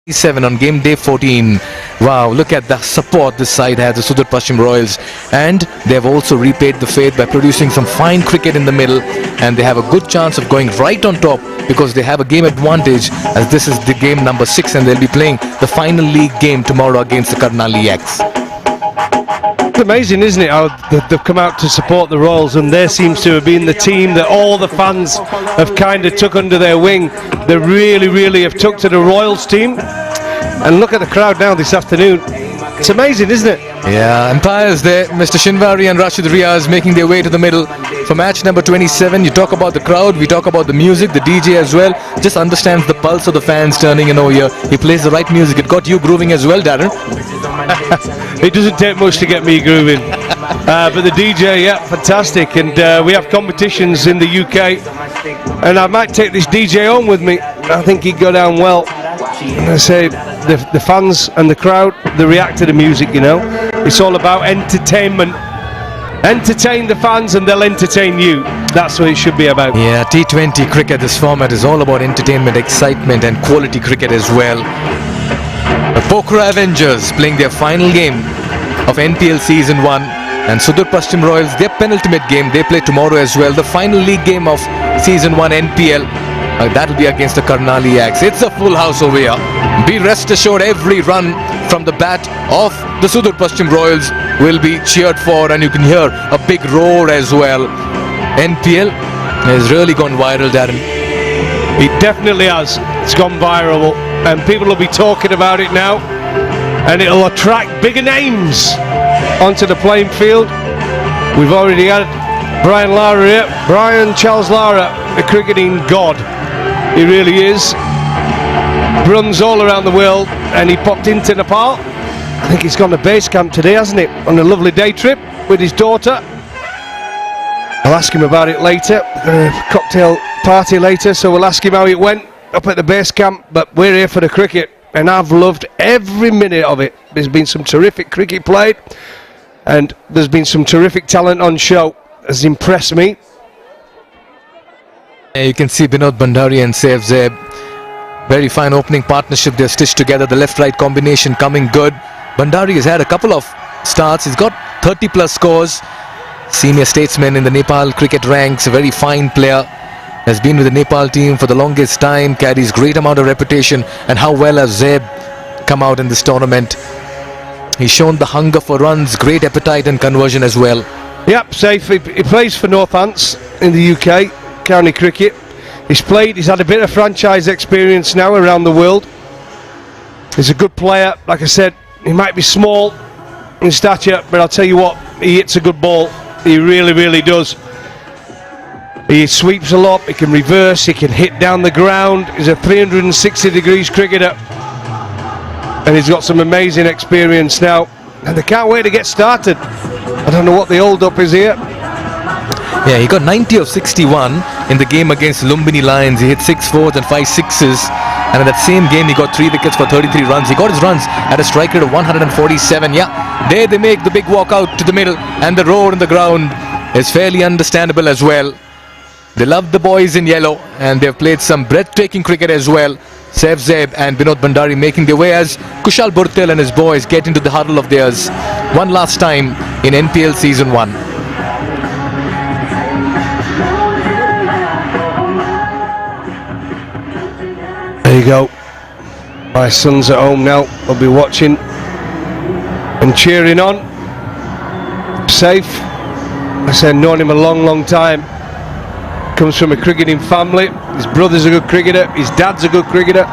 7 on game day 14. Wow, look at the support this side has, the Sudurpaschim Royals, and they have also repaid the faith by producing some fine cricket in the middle, and they have a good chance of going right on top because they have a game advantage, as this is the game number 6 and they'll be playing the final league game tomorrow against the Karnali Yaks. It's amazing, isn't it, how they've come out to support the Royals, and there seems to have been the team that all the fans have kind of took under their wing. They really have took to the Royals team. And look at the crowd now this afternoon. It's amazing, isn't it? Yeah, umpires there, Mr. Shinwari and Rashid Riaz making their way to the middle for match number 27. You talk about the crowd, we talk about the music, the DJ as well. Just understands the pulse of the fans turning in over here. He plays the right music. It got you grooving as well, Darren. It doesn't take much to get me grooving. But the DJ, yeah, fantastic. And we have competitions in the UK. And I might take this DJ home with me. I think he'd go down well. I say the fans and the crowd, they react to the music, you know. It's all about entertainment. Entertain the fans and they'll entertain you. That's what it should be about. Yeah, T20 cricket, this format is all about entertainment, excitement and quality cricket as well. The Pokhara Avengers playing their final game of NPL Season 1, and Sudur Paschim Royals, their penultimate game, they play tomorrow as well. The final league game of Season 1 NPL. That will be against the Karnali Yaks. It's a full house over here. Be rest assured, every run from the bat of the Sudur Paschim Royals will be cheered for, and you can hear a big roar as well. NPL has really gone viral, Darren. It definitely has. It's gone viral, and people will be talking about it now, and it'll attract bigger names onto the playing field. We've already had Brian Lara here, Brian Charles Lara, the cricketing god. He really is. Runs all around the world, and he popped into Nepal. I think he's gone to base camp today, hasn't he? On a lovely day trip with his daughter. I'll ask him about it later. Cocktail party later, so we'll ask him how it went up at the base camp. But we're here for the cricket, and I've loved every minute of it. There's been some terrific cricket played, and there's been some terrific talent on show. Has impressed me. You can see Binod Bhandari and Saif Zeb. Very fine opening partnership. They're stitched together. The left-right combination coming good. Bhandari has had a couple of starts. He's got 30 plus scores. Senior statesman in the Nepal cricket ranks. A very fine player. Has been with the Nepal team for the longest time. Carries great amount of reputation. And how well has Zeb come out in this tournament. He's shown the hunger for runs. Great appetite and conversion as well. Yep, Saif. He plays for Northants in the UK. County cricket. He's had a bit of franchise experience now around the world. He's a good player. Like I said, he might be small in stature, but I'll tell you what, he hits a good ball. He really does. He sweeps a lot, he can reverse, he can hit down the ground. He's a 360 degrees cricketer, and he's got some amazing experience now, and they can't wait to get started. I don't know what the hold up is here. Yeah, he got 90 of 61 in the game against Lumbini Lions. He hit 6 fours and 5 sixes, and in that same game he got 3 wickets for 33 runs. He got his runs at a strike rate of 147. Yeah, there they make the big walk out to the middle, and the roar in the ground is fairly understandable as well. They love the boys in yellow, and they've played some breathtaking cricket as well. Saif Zeb and Binod Bhandari making their way as Kushal Burtel and his boys get into the huddle of theirs one last time in NPL Season 1. There you go. My son's at home now. They'll be watching and cheering on. Safe. I said, known him a long time. Comes from a cricketing family. His brother's a good cricketer. His dad's a good cricketer.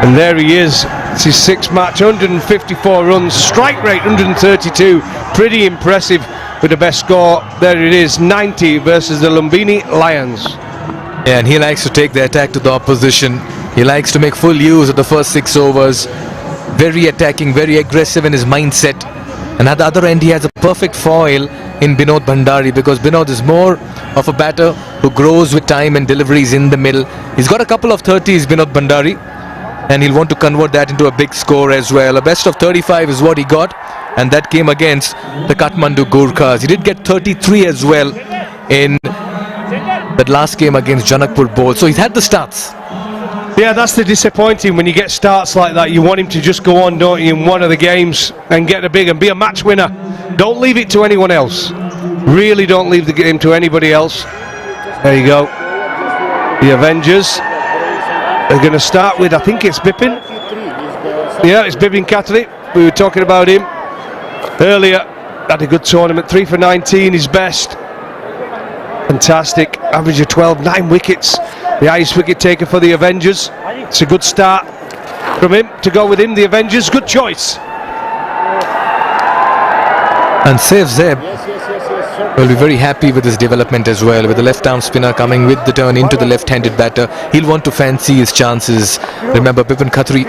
And there he is. It's his 6th match. 154 runs. Strike rate 132. Pretty impressive with the best score. There it is. 90 versus the Lumbini Lions. Yeah, and he likes to take the attack to the opposition. He likes to make full use of the first 6 overs. Very attacking, very aggressive in his mindset. And at the other end, he has a perfect foil in Binod Bhandari, because Binod is more of a batter who grows with time and deliveries in the middle. He's got a couple of 30s, Binod Bhandari, and he'll want to convert that into a big score as well. A best of 35 is what he got, and that came against the Kathmandu Gurkhas. He did get 33 as well in that last game against Janakpur Bowl. So he's had the starts. Yeah, that's the disappointing when you get starts like that. You want him to just go on, don't you, in one of the games and get a big and be a match winner. Don't leave it to anyone else. Really don't leave the game to anybody else. There you go. The Avengers are going to start with, I think it's Bipin. Yeah, it's Bipin Katri. We were talking about him earlier. Had a good tournament, 3 for 19, his best. Fantastic, average of 12, 9 wickets. The highest wicket taker for the Avengers. It's a good start from him to go with him. The Avengers, good choice. And Saif Zeb will be very happy with his development as well, with the left-arm spinner coming with the turn into the left-handed batter. He'll want to fancy his chances. Remember, Bipin Khatri.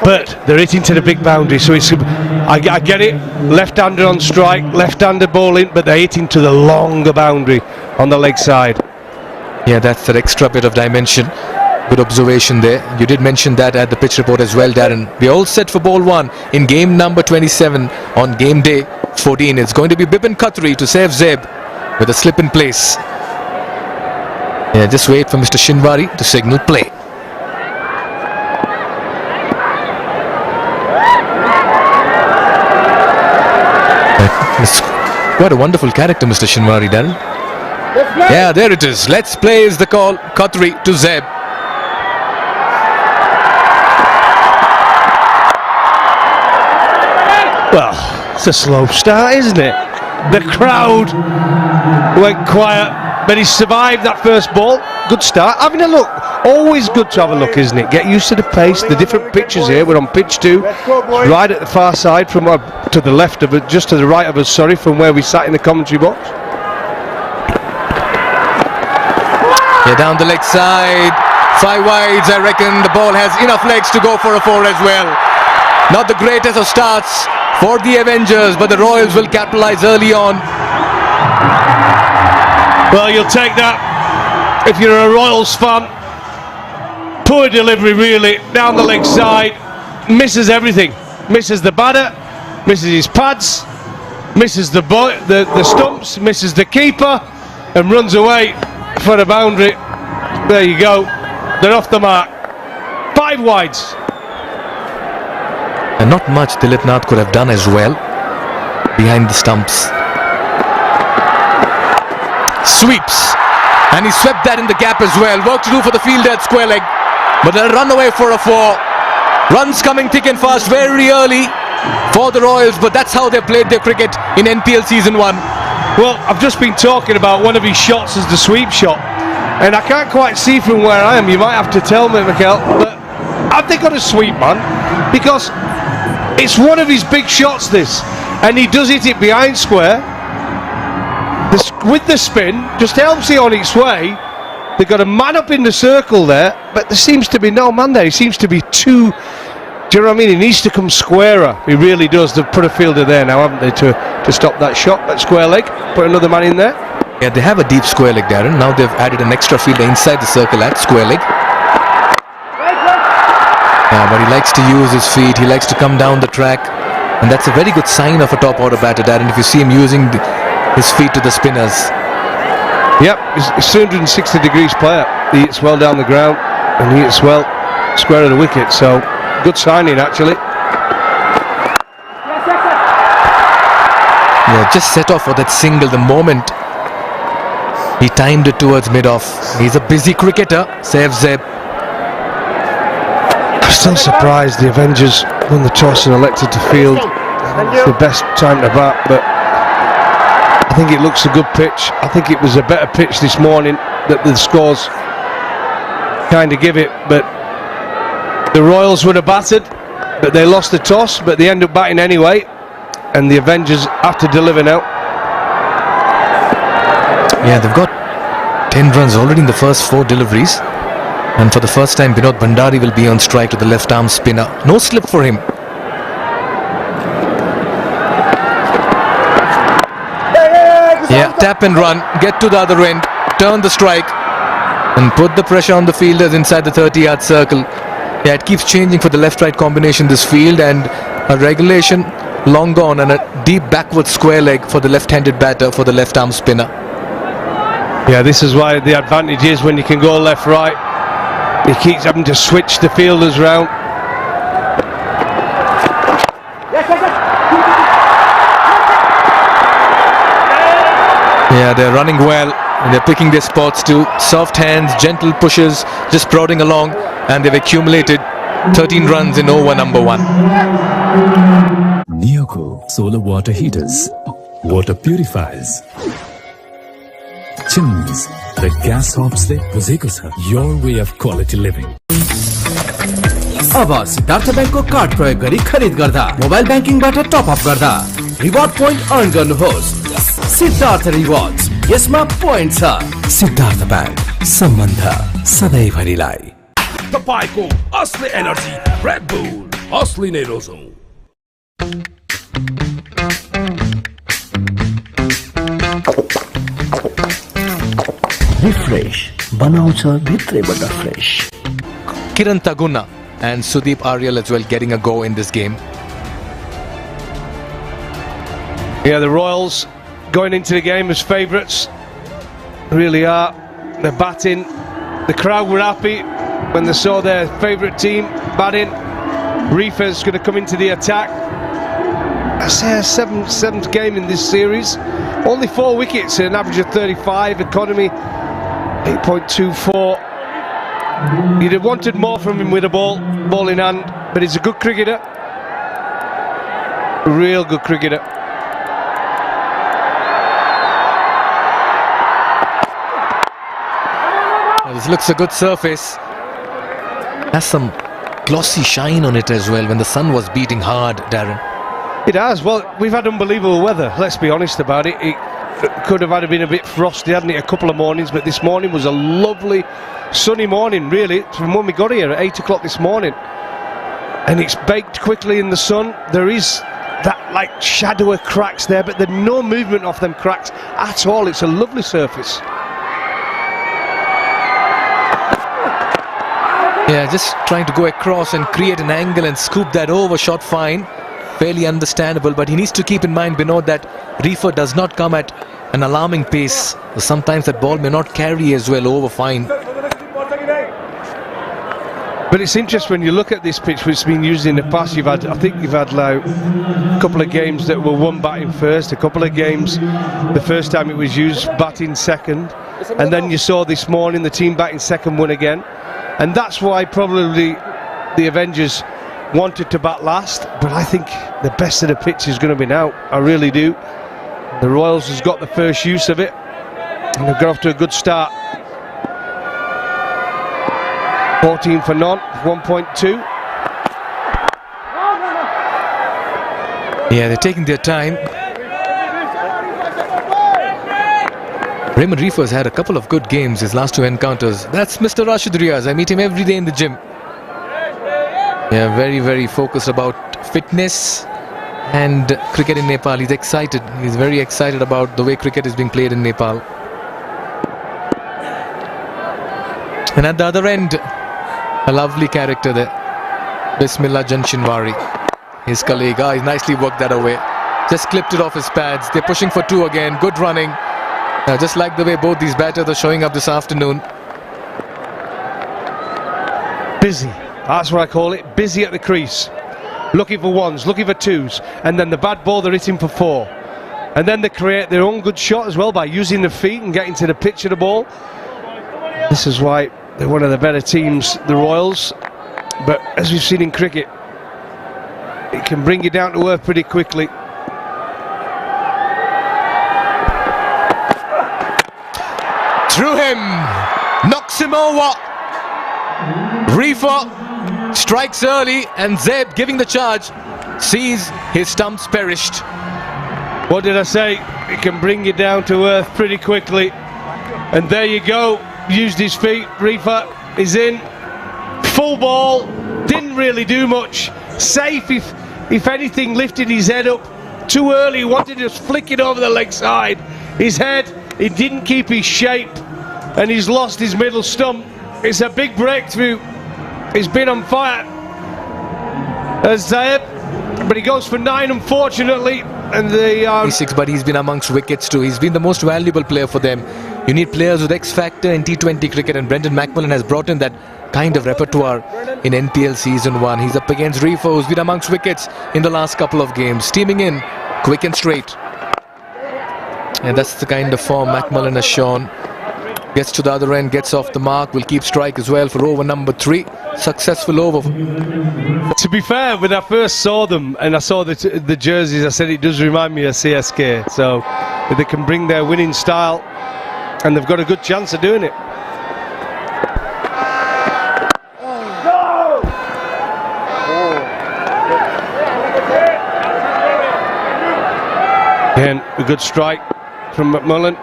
But they're hitting to the big boundary, so it's, I get it, left-hander on strike, left-hander bowling, but they're hitting to the longer boundary on the leg side. Yeah, that's that extra bit of dimension. Good observation there. You did mention that at the pitch report as well, Darren. We're all set for ball 1 in game number 27 on game day 14. It's going to be Bipin Khatri to Saif Zeb with a slip in place. Yeah, just wait for Mr. Shinwari to signal play. What a wonderful character, Mr. Shinwari, Darren. Yeah, there it is. Let's play is the call. Khatri to Zeb. Well, it's a slow start, isn't it? The crowd went quiet, but he survived that first ball. Good start. Having a look. Always good to have a look, isn't it? Get used to the pace, the different pitches here. We're on pitch 2, right at the far side, from to the left of it, just to the right of us, sorry, from where we sat in the commentary box. Yeah, down the leg side. 5 wides, I reckon. The ball has enough legs to go for a 4 as well. Not the greatest of starts for the Avengers, but the Royals will capitalize early on. Well, you'll take that if you're a Royals fan. Poor delivery, really, down the leg side. Misses everything. Misses the batter, misses his pads, misses the stumps, misses the keeper, and runs away for the boundary. There you go. They're off the mark. 5 wides. And not much Dilip Nath could have done as well behind the stumps. Sweeps, and he swept that in the gap as well. Work to do for the fielder at square leg, but they'll run away for a 4. Runs coming thick and fast very early for the Royals, but that's how they played their cricket in NPL season 1. Well, I've just been talking about one of his shots as the sweep shot, and I can't quite see from where I am. You might have to tell me, Mikel, but have they got a sweep, man? Because it's one of his big shots, this, and he does hit it behind square. With the spin, just helps it on its way. They've got a man up in the circle there, but there seems to be no man there. He seems to be too, do you know what I mean? He needs to come squarer. He really does. They've put a fielder there now, haven't they, to stop that shot at square leg. Put another man in there. Yeah, they have a deep square leg, Darren. Now they've added an extra fielder inside the circle at square leg. Yeah, but he likes to use his feet. He likes to come down the track, and that's a very good sign of a top order batter, Darren, if you see him using his feet to the spinners. Yep, he's 360 degrees player. He hits well down the ground, and he hits well square of the wicket, so good signing actually. Yeah, just set off for that single the moment he timed it towards mid-off. He's a busy cricketer, Saif Zeb. I'm still surprised the Avengers won the toss and elected to field. It's the best time to bat, but I think it looks a good pitch. I think it was a better pitch this morning that the scores kind of give it, but the Royals would have battered, but they lost the toss, but they end up batting anyway, and the Avengers have to deliver now. Yeah, they've got 10 runs already in the first 4 deliveries, and for the first time Binod Bhandari will be on strike to the left arm spinner. No slip for him. Yeah, tap and run, get to the other end, turn the strike, and put the pressure on the fielders inside the 30-yard circle. Yeah, it keeps changing for the left-right combination this field, and a regulation long gone and a deep backward square leg for the left-handed batter for the left-arm spinner. Yeah, this is why the advantage is when you can go left-right. He keeps having to switch the fielders round. Yeah, they're running well and they're picking their spots too. Soft hands, gentle pushes, just prodding along, and they've accumulated 13 runs in over number 1. Neoco solar water heaters, water purifiers, chimneys, the gas hobs से बुझेको छ your way of quality living. अब Siddharth बैंकको card प्रयोग गरी खरिद गर्दा mobile बैंकिङबाट top up गर्दा reward point earn गर्नुहोस्. सिद्धार्थ रिवार्ड्स, यसमा पोइन्ट छ. सिद्धार्थ बैंक, सम्बन्ध सधैँभरिलाई. तपाईको असली एनर्जी रेड बुल असली नै रोजौं. रिफ्रेश बनाउँछ भित्रैबाट fresh. Kiran Taguna and Sudeep Aryal as well getting a go in this game. Yeah, the Royals going into the game as favourites. Really are. They're batting. The crowd were happy when they saw their favourite team batting. Reefer's going to come into the attack. I say a seventh game in this series. Only 4 wickets, an average of 35. Economy 8.24. You'd have wanted more from him with a ball in hand, but he's a good cricketer. A real good cricketer. Well, this looks a good surface. Has some glossy shine on it as well when the sun was beating hard, Darren. It has. Well, we've had unbelievable weather, let's be honest about it. It could have been a bit frosty, hadn't it, a couple of mornings, but this morning was a lovely sunny morning, really, from when we got here at 8 o'clock this morning. And it's baked quickly in the sun. There is that like shadow of cracks there, but there's no movement off them cracks at all. It's a lovely surface. Yeah, just trying to go across and create an angle and scoop that over, shot fine. Fairly understandable, but he needs to keep in mind, Binod, that Reefer does not come at an alarming pace. Sometimes that ball may not carry as well over fine. But it's interesting when you look at this pitch, which has been used in the past. I think you've had like a couple of games that were one batting first, a couple of games the first time it was used batting second, and then you saw this morning the team batting second won again, and that's why probably the Avengers wanted to bat last. But I think the best of the pitch is going to be now. I really do. The Royals has got the first use of it, and they've got off to a good start. 14 for none, 1.2. Yeah, they're taking their time. Raymond Reefer's had a couple of good games his last 2 encounters. That's Mr. Rashid Riaz. I meet him every day in the gym. Yeah, very, very focused about fitness and cricket in Nepal. He's excited. He's very excited about the way cricket is being played in Nepal. And at the other end, a lovely character there, Bismillah Janshinwari, his colleague. He's nicely worked that away. Just clipped it off his pads. They're pushing for 2 again. Good running. Just like the way both these batters are showing up this afternoon. Busy. That's what I call it. Busy at the crease. Looking for 1s, looking for 2s. And then the bad ball, they're hitting for 4. And then they create their own good shot as well by using the feet and getting to the pitch of the ball. This is why they're one of the better teams, the Royals. But as we've seen in cricket, it can bring you down to earth pretty quickly. Through him, knocks him over. Reefer strikes early, and Zeb, giving the charge, sees his stumps perished. What did I say? It can bring you down to earth pretty quickly. And there you go. Used his feet. Reefer is in. Full ball. Didn't really do much. Safe, if anything, lifted his head up too early. Wanted to just flick it over the leg side. His head, he didn't keep his shape, and he's lost his middle stump. It's a big breakthrough. He's been on fire as Zayed, but he goes for 9, unfortunately. and they are... Six, but he's been amongst wickets too. He's been the most valuable player for them. You need players with X factor in T20 cricket, and Brendan McMillan has brought in that kind of repertoire in NPL Season 1. He's up against Reefer, who's been amongst wickets in the last couple of games, steaming in quick and straight. And that's the kind of form McMillan has shown. Gets to the other end, gets off the mark, will keep strike as well for over number 3. Successful over. To be fair, when I first saw them and I saw the jerseys, I said it does remind me of CSK. So if they can bring their winning style, and they've got a good chance of doing it. Again, a good strike from McMillan,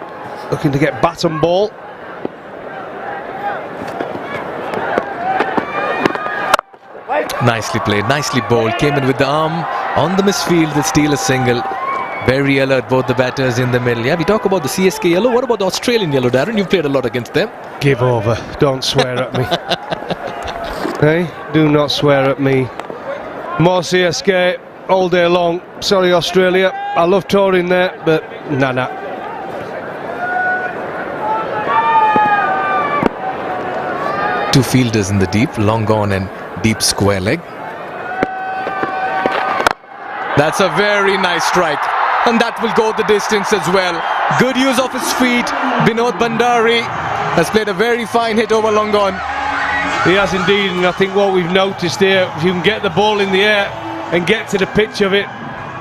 looking to get bat and ball. Nicely played, nicely bowled. Came in with the arm on the misfield to steal a single. Very alert, both the batters in the middle. Yeah, we talk about the CSK yellow. What about the Australian yellow, Darren? You've played a lot against them. Give over. Don't swear at me. Hey, do not swear at me. More CSK all day long. Sorry, Australia. I love touring there, but nah. Two fielders in the deep, long on and deep square leg. That's a very nice strike, and that will go the distance as well. Good use of his feet. Binod Bandari has played a very fine hit over long on. He has indeed, and I think what we've noticed here, if you can get the ball in the air and get to the pitch of it,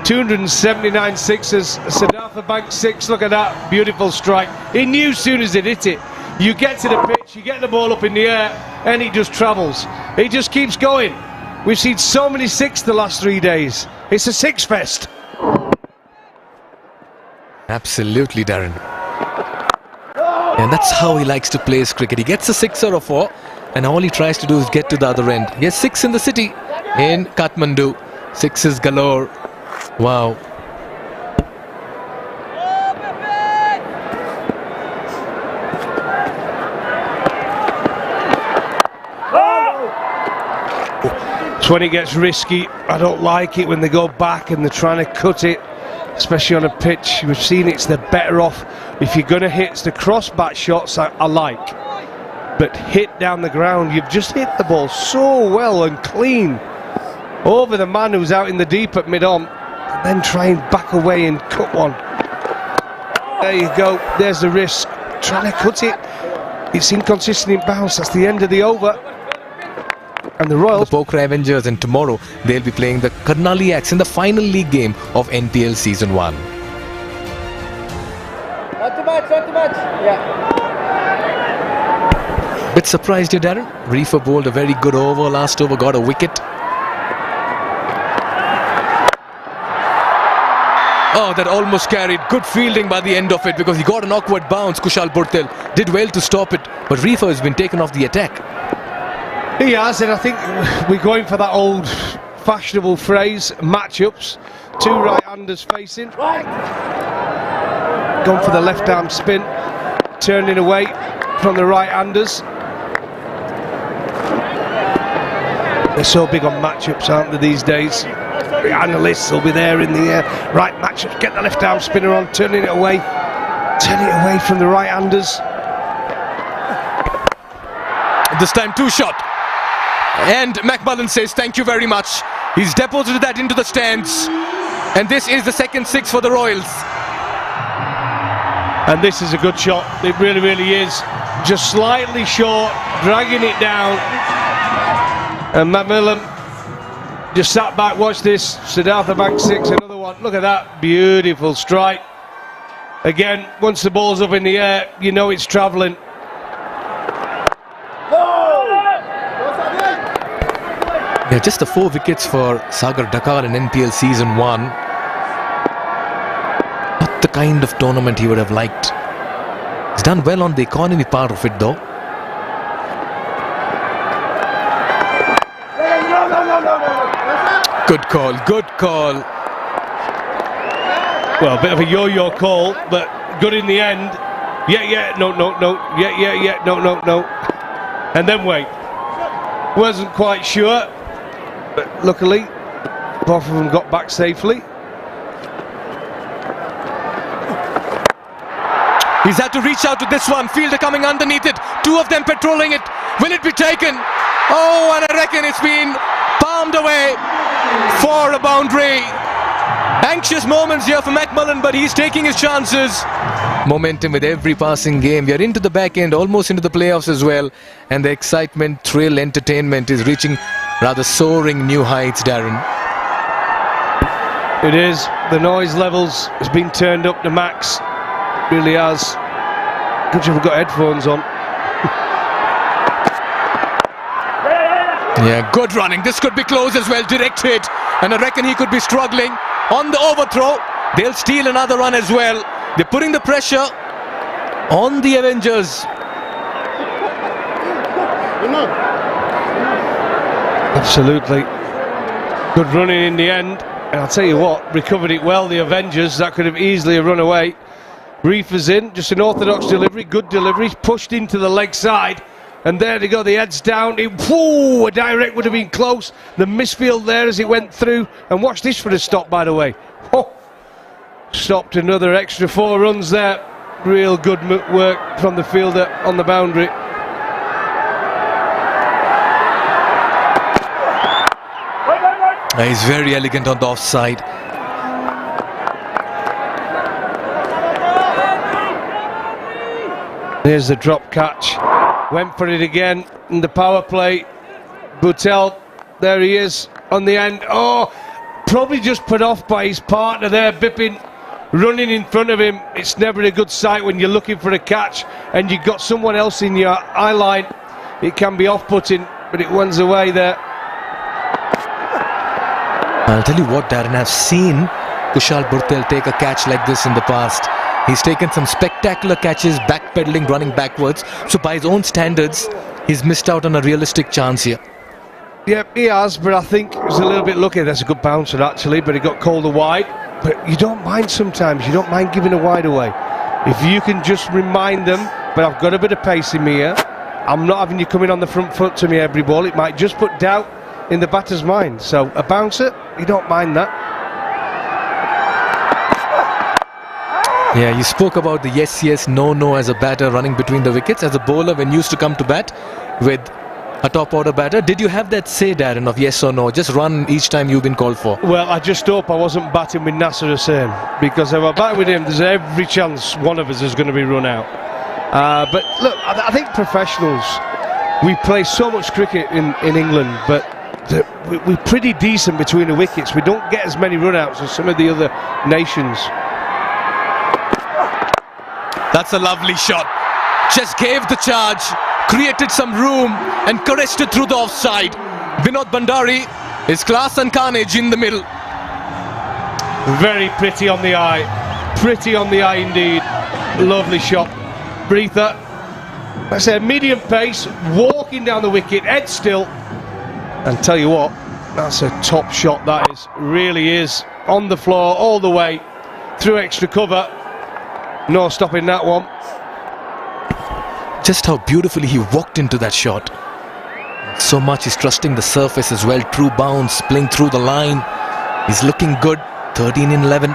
279 sixes, Siddhartha Bank 6, look at that, beautiful strike. He knew as soon as it hit it, you get to the pitch, you get the ball up in the air, and he just travels. He just keeps going. We've seen so many 6 the last 3 days. It's a 6 fest. Absolutely, Darren. And that's how he likes to play his cricket. He gets a 6 or a 4, and all he tries to do is get to the other end. He has 6 in the city, in Kathmandu. 6s galore. Wow. It's when it gets risky. I don't like it when they go back and they're trying to cut it, especially on a pitch. We've seen it's the better off. If you're going to hit, it's the cross bat shots I like. But hit down the ground, you've just hit the ball so well and clean over the man who's out in the deep at mid-on, and then try and back away and cut one. There you go, there's the risk. Trying to cut it. It's inconsistent in bounce. That's the end of the over. And the Royals, the Pokhara Avengers, and tomorrow they'll be playing the Karnaliaks in the final league game of NPL Season 1. Not too much, yeah. Bit surprised here, Darren. Reefer bowled a very good over, last over got a wicket. Oh, that almost carried. Good fielding by the end of it, because he got an awkward bounce. Kushal Burtel did well to stop it, but Reefer has been taken off the attack. he has, and I think we're going for that old fashionable phrase, matchups. 2 right-handers facing. Gone for the left-arm spin, turning away from the right-handers. They're so big on matchups, aren't they, these days? The analysts will be there in the air. Right matchups, get the left-arm spinner on, turning it away from the right-handers. This time 2 shot. And McMillan says thank you very much. He's deposited that into the stands. And this is the second 6 for the Royals. And this is a good shot. It really, really is. Just slightly short, dragging it down. And McMillan just sat back, watch this. Siddhartha Bank 6, another one. Look at that, beautiful strike. Again, once the ball's up in the air, you know it's travelling. Yeah, just the 4 wickets for Sagar Dakar in NPL Season 1. Not the kind of tournament he would have liked. He's done well on the economy part of it though. Good call, good call. Well, a bit of a yo-yo call, but good in the end. Yeah, no, yeah, no. And then wait. Wasn't quite sure, but luckily both of them got back safely. He's had to reach out to this one. Fielder coming underneath it. Two of them patrolling it. Will it be taken? Oh, and I reckon it's been palmed away for a boundary. Anxious moments here for McMullen, but he's taking his chances. Momentum with every passing game. We are into the back end, almost into the playoffs as well. And the excitement, thrill, entertainment is reaching rather soaring new heights, Darren. It is. The noise levels has been turned up to max. Really has. Good job we've got headphones on. Yeah, good running. This could be close as well. Direct hit. And I reckon he could be struggling on the overthrow. They'll steal another run as well. They're putting the pressure on the Avengers. Absolutely. Good running in the end. And I'll tell you what, recovered it well, the Avengers. That could have easily run away. Reefer's in, just an orthodox delivery, good delivery, pushed into the leg side. And there they go, the head's down. Whoa, a direct would have been close. The misfield there as it went through. And watch this for the stop, by the way. Oh, stopped another extra 4 runs there. Real good work from the fielder on the boundary. He's very elegant on the offside. There's the drop catch. Went for it again in the power play. Boutel, there he is on the end. Oh, probably just put off by his partner there, Bippin, running in front of him. It's never a good sight when you're looking for a catch and you've got someone else in your eye line. It can be off-putting, but it runs away there. I'll tell you what, Darren, I've seen Kushal Bhurtel take a catch like this in the past. He's taken some spectacular catches, backpedaling, running backwards. So by his own standards, he's missed out on a realistic chance here. Yep, he has, but I think he was a little bit lucky. That's a good bouncer, actually, but he got called a wide. But you don't mind sometimes. You don't mind giving a wide away. If you can just remind them, but I've got a bit of pace in me here. I'm not having you coming on the front foot to me every ball. It might just put doubt in the batter's mind. So a bouncer, you don't mind that. Yeah, you spoke about the yes, yes, no, no as a batter running between the wickets. As a bowler, when you used to come to bat with a top order batter, did you have that say, Darren, of yes or no? Just run each time you've been called for. Well, I just hope I wasn't batting with Nasser Hussain, because if I bat with him, there's every chance one of us is going to be run out. But look, I think professionals, we play so much cricket in England, but we're pretty decent between the wickets. We don't get as many run-outs as some of the other nations. That's a lovely shot. Just gave the charge, created some room and caressed it through the offside. Binod Bhandari is class and carnage in the middle. Very pretty on the eye. Pretty on the eye indeed. Lovely shot. Breather. I said medium pace, walking down the wicket, head still. And tell you what, that's a top shot, that is. Really is. On the floor, all the way, through extra cover. No stopping that one. Just how beautifully he walked into that shot. So much he's trusting the surface as well. True bounce, playing through the line. He's looking good. 13 in 11.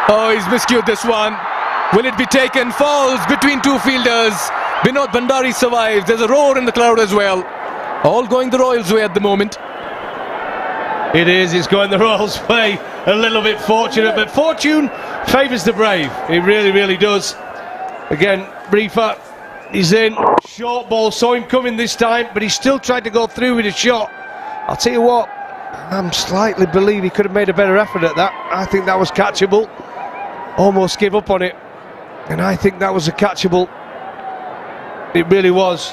Oh, he's miscued this one. Will it be taken? Falls between two fielders. Binod Bhandari survives. There's a roar in the crowd as well. All going the Royals' way at the moment. It is, it's going the Royals' way. A little bit fortunate, but fortune favours the brave. It really, really does. Again, Briefer, he's in. Short ball, saw him coming this time, but he still tried to go through with a shot. I'll tell you what, I'm slightly believe he could have made a better effort at that. I think that was catchable. Almost gave up on it. And I think that was a catchable. It really was.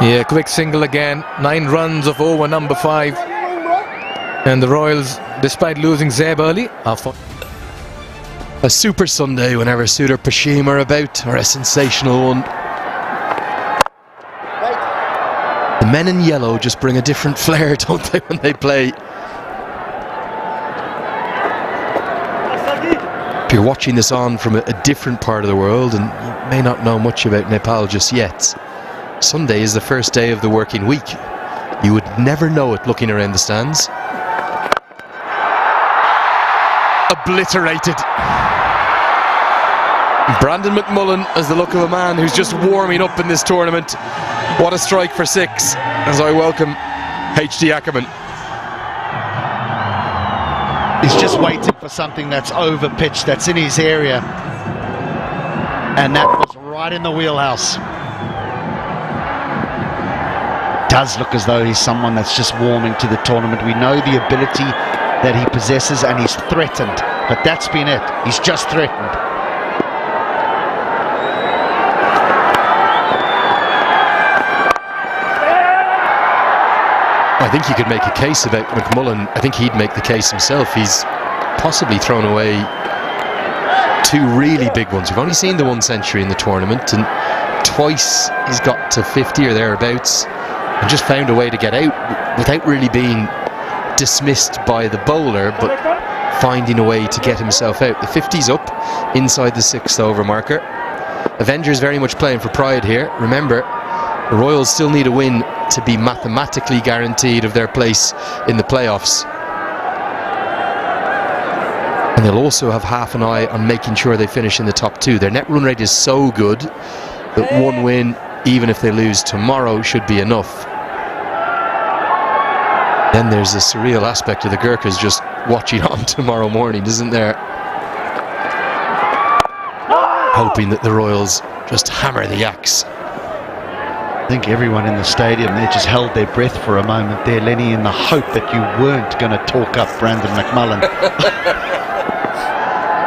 Yeah, quick single again. 9 runs of over number 5. And the Royals, despite losing Zeb early, are for a super Sunday whenever Sudur Paschim are about, or a sensational one. The men in yellow just bring a different flair, don't they, when they play? If you're watching this on from a different part of the world and you may not know much about Nepal just yet, Sunday is the first day of the working week. You would never know it looking around the stands. obliterated. Brandon McMullen has the look of a man who's just warming up in this tournament. What a strike for 6 as I welcome HD Ackerman. He's just waiting for something that's over pitched, that's in his area. And that was right in the wheelhouse. Does look as though he's someone that's just warming to the tournament. We know the ability that he possesses and he's threatened, but that's been it. He's just threatened. I think you could make a case about McMullen. I think he'd make the case himself. He's possibly thrown away 2 really big ones. We've only seen the 1 century in the tournament, and twice he's got to 50 or thereabouts and just found a way to get out without really being dismissed by the bowler, but finding a way to get himself out. The 50's up inside the 6th over marker. Avengers very much playing for pride here. Remember, the Royals still need a win to be mathematically guaranteed of their place in the playoffs. And they'll also have half an eye on making sure they finish in the top 2. Their net run rate is so good that 1 win, even if they lose tomorrow, should be enough. Then there's a surreal aspect of the Gurkhas just watching on tomorrow morning, isn't there? Hoping that the Royals just hammer the axe. I think everyone in the stadium there just held their breath for a moment there, Lenny, in the hope that you weren't going to talk up Brandon McMullen.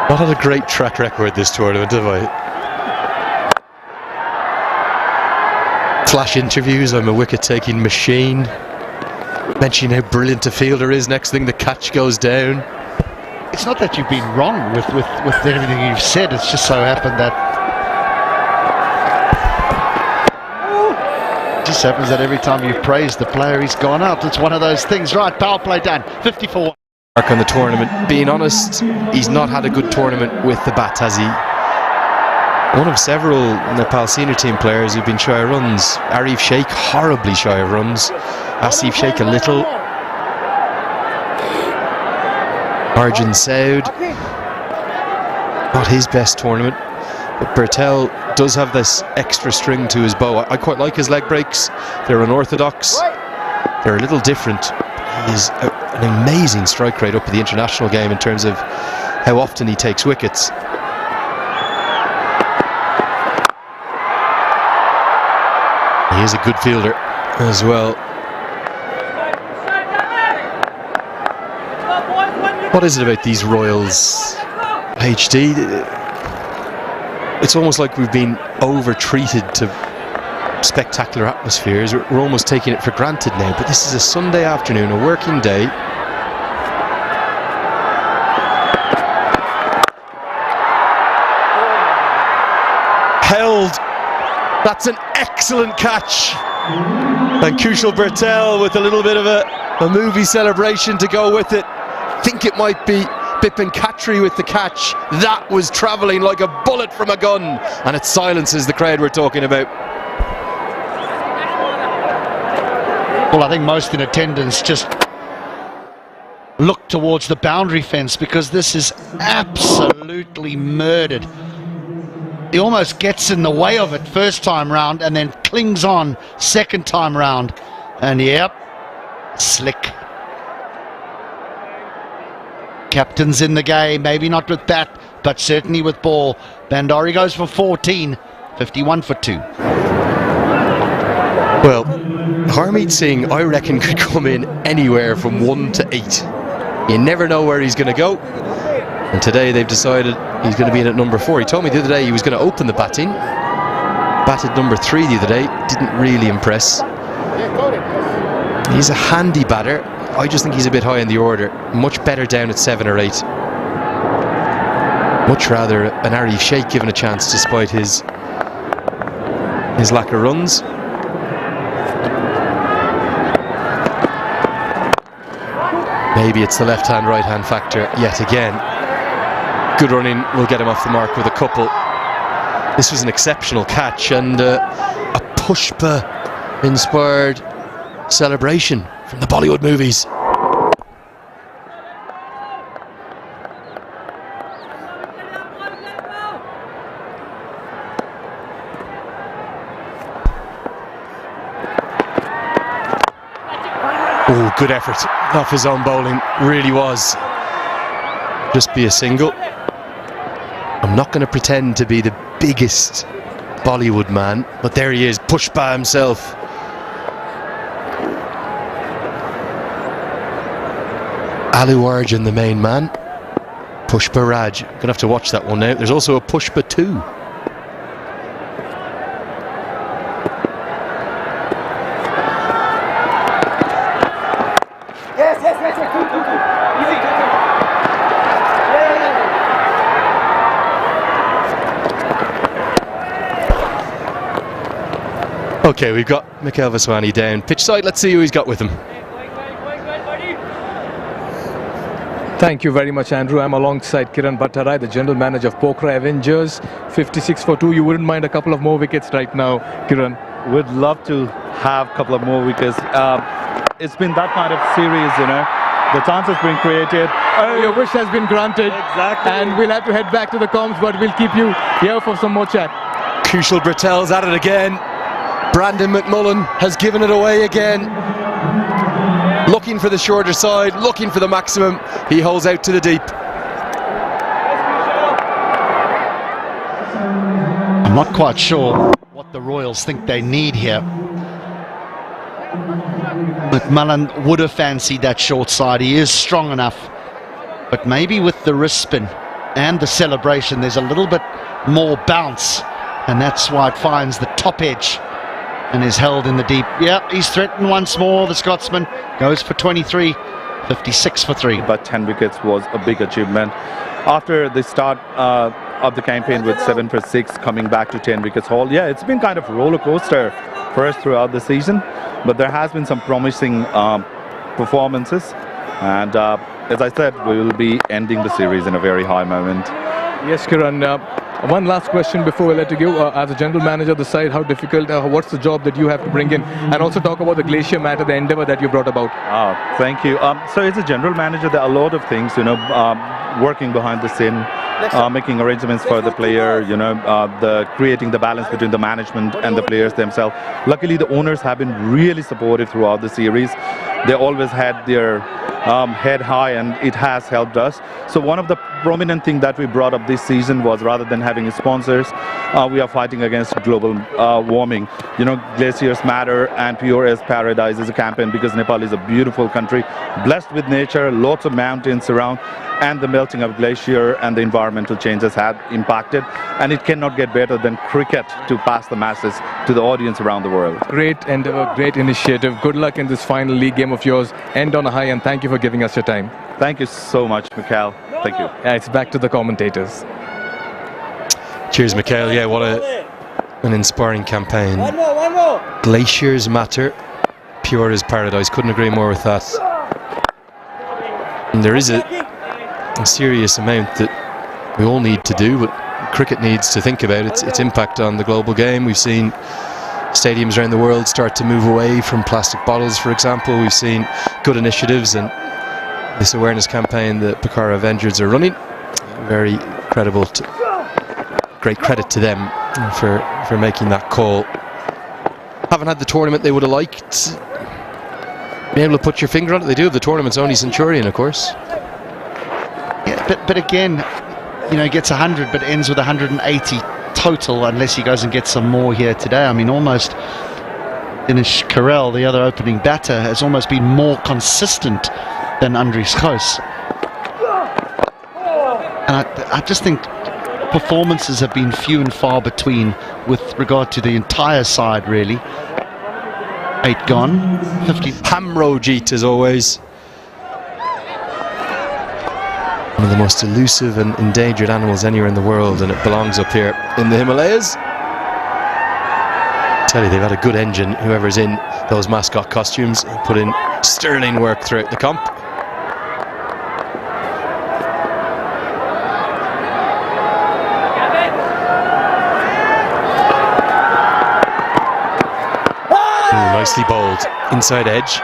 Not had a great track record this tournament, have I? Flash interviews, I'm a wicket-taking machine. Mentioning how brilliant a fielder is, next thing the catch goes down. It's not that you've been wrong with everything you've said, it's just so happened that it just happens that every time you praise the player, he's gone out. It's one of those things. Right, power play done, 54. Mark on the tournament. Being honest, he's not had a good tournament with the bat, has he? One of several Nepal senior team players who've been shy of runs. Aarif Sheikh, horribly shy of runs. Asif Sheikh a little. Arjun Saud, not his best tournament. But Bertel does have this extra string to his bow. I quite like his leg breaks. They're unorthodox. They're a little different. He's an amazing strike rate up at the international game in terms of how often he takes wickets. He is a good fielder as well. What is it about these Royals, HD? It's almost like we've been over-treated to spectacular atmospheres. We're almost taking it for granted now, but this is a Sunday afternoon, a working day. Held. That's an excellent catch. And Kushal Bertel with a little bit of a movie celebration to go with it. I think it might be Bipin Khatri with the catch. That was travelling like a bullet from a gun, and it silences the crowd we're talking about. Well, I think most in attendance just look towards the boundary fence because this is absolutely murdered. He almost gets in the way of it first time round and then clings on second time round. And yep, slick. Captain's in the game, maybe not with bat, but certainly with ball. Bandari goes for 14, 51 for 2. Well, Harmeet Singh, I reckon, could come in anywhere from 1 to 8. You never know where he's going to go. And today they've decided he's going to be in at number 4. He told me the other day he was going to open the batting. Batted number 3 the other day. Didn't really impress. He's a handy batter. I just think he's a bit high in the order. Much better down at 7 or 8. Much rather an Aarif Sheikh given a chance despite his lack of runs. Maybe it's the left-hand, right-hand factor yet again. Good running will get him off the mark with a couple. This was an exceptional catch and a Pushpa-inspired celebration from the Bollywood movies. Oh, good effort off his own bowling, really was. Just be a single. I'm not going to pretend to be the biggest Bollywood man, but there he is, pushed by himself. Alu Arjun, the main man. Pushpa Raj. Gonna have to watch that one now. There's also a Pushpa 2. Yes. Easy. Okay, we've got Mikhail Vaswani down pitch side. Let's see who he's got with him. Thank you very much, Andrew. I'm alongside Kiran Bhattarai, the general manager of Pokhara Avengers. 56 for 2. You wouldn't mind a couple of more wickets right now, Kiran? Would love to have a couple of more wickets. It's been that kind of series, you know. The chance has been created. Oh, your wish has been granted. Exactly. And we'll have to head back to the comms, but we'll keep you here for some more chat. Kushal Brattel's at it again. Brandon McMullen has given it away again. Looking for the shorter side, looking for the maximum. He holds out to the deep. I'm not quite sure what the Royals think they need here. McMullen would have fancied that short side. He is strong enough. But maybe with the wrist spin and the celebration, there's a little bit more bounce. And that's why it finds the top edge and is held in the deep. Yeah, he's threatened once more. The Scotsman goes for 23, 56 for 3. But 10 wickets was a big achievement. After the start of the campaign with 7 for 6, coming back to 10 wickets haul. Yeah, it's been kind of a roller coaster for us throughout the season, but there has been some promising performances. And as I said, we will be ending the series in a very high moment. Yes, Kiran. One last question before we let you go. As a general manager of the side, how difficult, what's the job that you have to bring in? And also talk about the glacier matter, the endeavour that you brought about. Thank you. So as a general manager, there are a lot of things, you know, working behind the scene, making arrangements for the player, you know, creating the balance between the management and the players themselves. Luckily, the owners have been really supportive throughout the series. They always had their head high, and it has helped us. So one of the prominent things that we brought up this season was, rather than having sponsors, we are fighting against global warming. You know, glaciers matter, and Pure as Paradise is a campaign because Nepal is a beautiful country, blessed with nature, lots of mountains around, and the melting of glacier and the environmental changes have impacted, and it cannot get better than cricket to pass the masses to the audience around the world. Great endeavour, great initiative. Good luck in this final league game of yours. End on a high, and thank you for giving us your time. Thank you so much, Mikhail. Thank you. Yeah, it's back to the commentators. Cheers, Mikhail. Yeah, what an inspiring campaign. One more. Glaciers matter. Pure as Paradise. Couldn't agree more with that. And there is a serious amount that we all need to do, but cricket needs to think about its impact on the global game. We've seen stadiums around the world start to move away from plastic bottles, for example. We've seen good initiatives, and this awareness campaign that Pokhara Avengers are running, very credible. Great credit to them for making that call. Haven't had the tournament they would have liked. Being able to put your finger on it, they do have the tournament's only Centurion, of course. Yeah, but again, you know, he gets 100 but ends with 180 total, unless he goes and gets some more here today. I mean, almost Dinesh Karel, the other opening batter, has almost been more consistent than Andries Gous. And I just think performances have been few and far between with regard to the entire side, really. 8 gone, 50. Hamrojit, as always. One of the most elusive and endangered animals anywhere in the world, and it belongs up here in the Himalayas. I tell you, they've had a good engine, whoever's in those mascot costumes, put in sterling work throughout the comp. Nicely bowled, inside edge.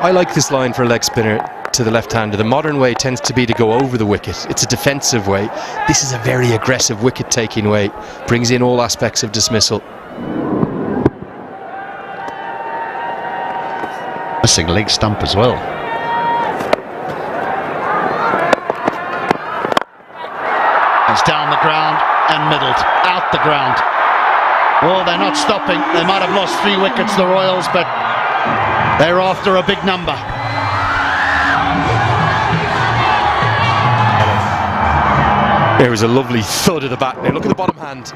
I like this line for a leg spinner to the left-hander. The modern way tends to be to go over the wicket. It's a defensive way. This is a very aggressive wicket-taking way. Brings in all aspects of dismissal. Missing leg stump as well. It's down the ground and middled, out the ground. Well, they're not stopping. They might have lost 3 wickets, the Royals, but they're after a big number. There was a lovely thud at the bat. Now look at the bottom hand.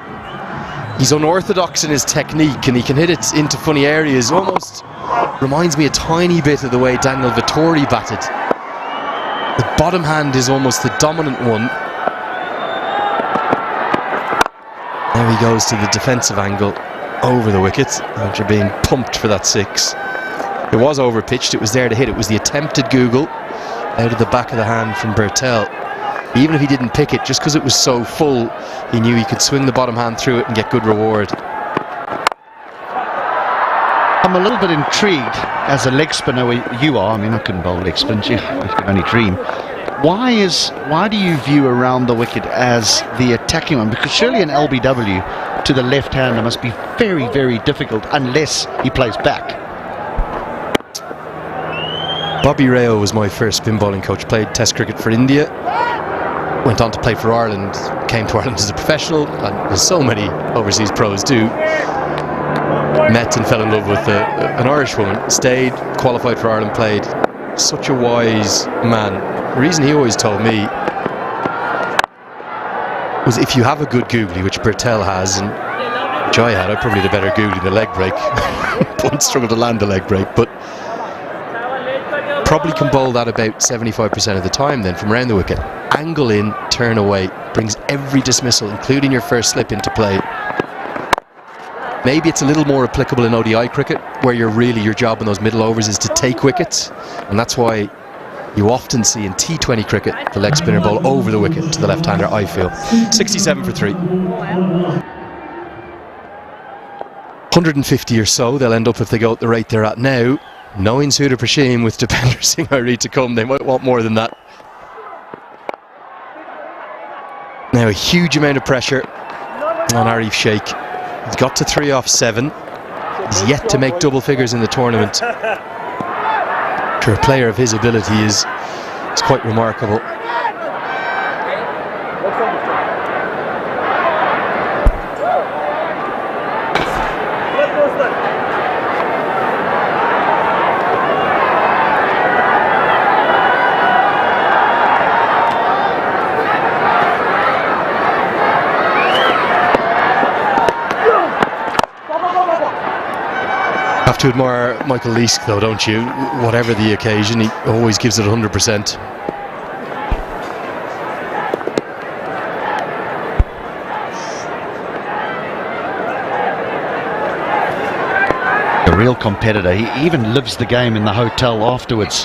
He's unorthodox in his technique and he can hit it into funny areas. Almost reminds me a tiny bit of the way Daniel Vettori batted. The bottom hand is almost the dominant one. There he goes to the defensive angle over the wicket after being pumped for that 6. It was overpitched, it was there to hit. It was the attempted Google out of the back of the hand from Bertel. Even if he didn't pick it, just because it was so full, he knew he could swing the bottom hand through it and get good reward. I'm a little bit intrigued as a leg spinner where you are. I mean, I couldn't bowl leg spin, you can only dream. Why do you view around the wicket as the attacking one? Because surely an LBW to the left-hander must be very, very difficult unless he plays back. Bobby Rao was my first spin bowling coach, played Test cricket for India, went on to play for Ireland, came to Ireland as a professional, and as so many overseas pros do. Met and fell in love with an Irish woman, stayed, qualified for Ireland, played. Such a wise man. The reason he always told me was if you have a good googly, which Bertel has, and which I had, I probably had a better googly than the leg break. Point struggled to land the leg break, but probably can bowl that about 75% of the time then from around the wicket. Angle in, turn away, brings every dismissal, including your first slip, into play. Maybe it's a little more applicable in ODI cricket, where your job in those middle overs is to take wickets, and that's why you often see in T20 cricket the leg spinner bowl over the wicket to the left-hander, I feel. 67 for 3. 150 or so they'll end up if they go at the rate they're at now. Knowing Sudurpaschim with Dipender Singh Hari to come, they might want more than that. Now a huge amount of pressure on Aarif Sheikh. He's got to 3 off 7. He's yet to make double figures in the tournament. For a player of his ability is quite remarkable. Have to admire Michael Leask though, don't you? Whatever the occasion, he always gives it 100%. A real competitor. He even lives the game in the hotel afterwards,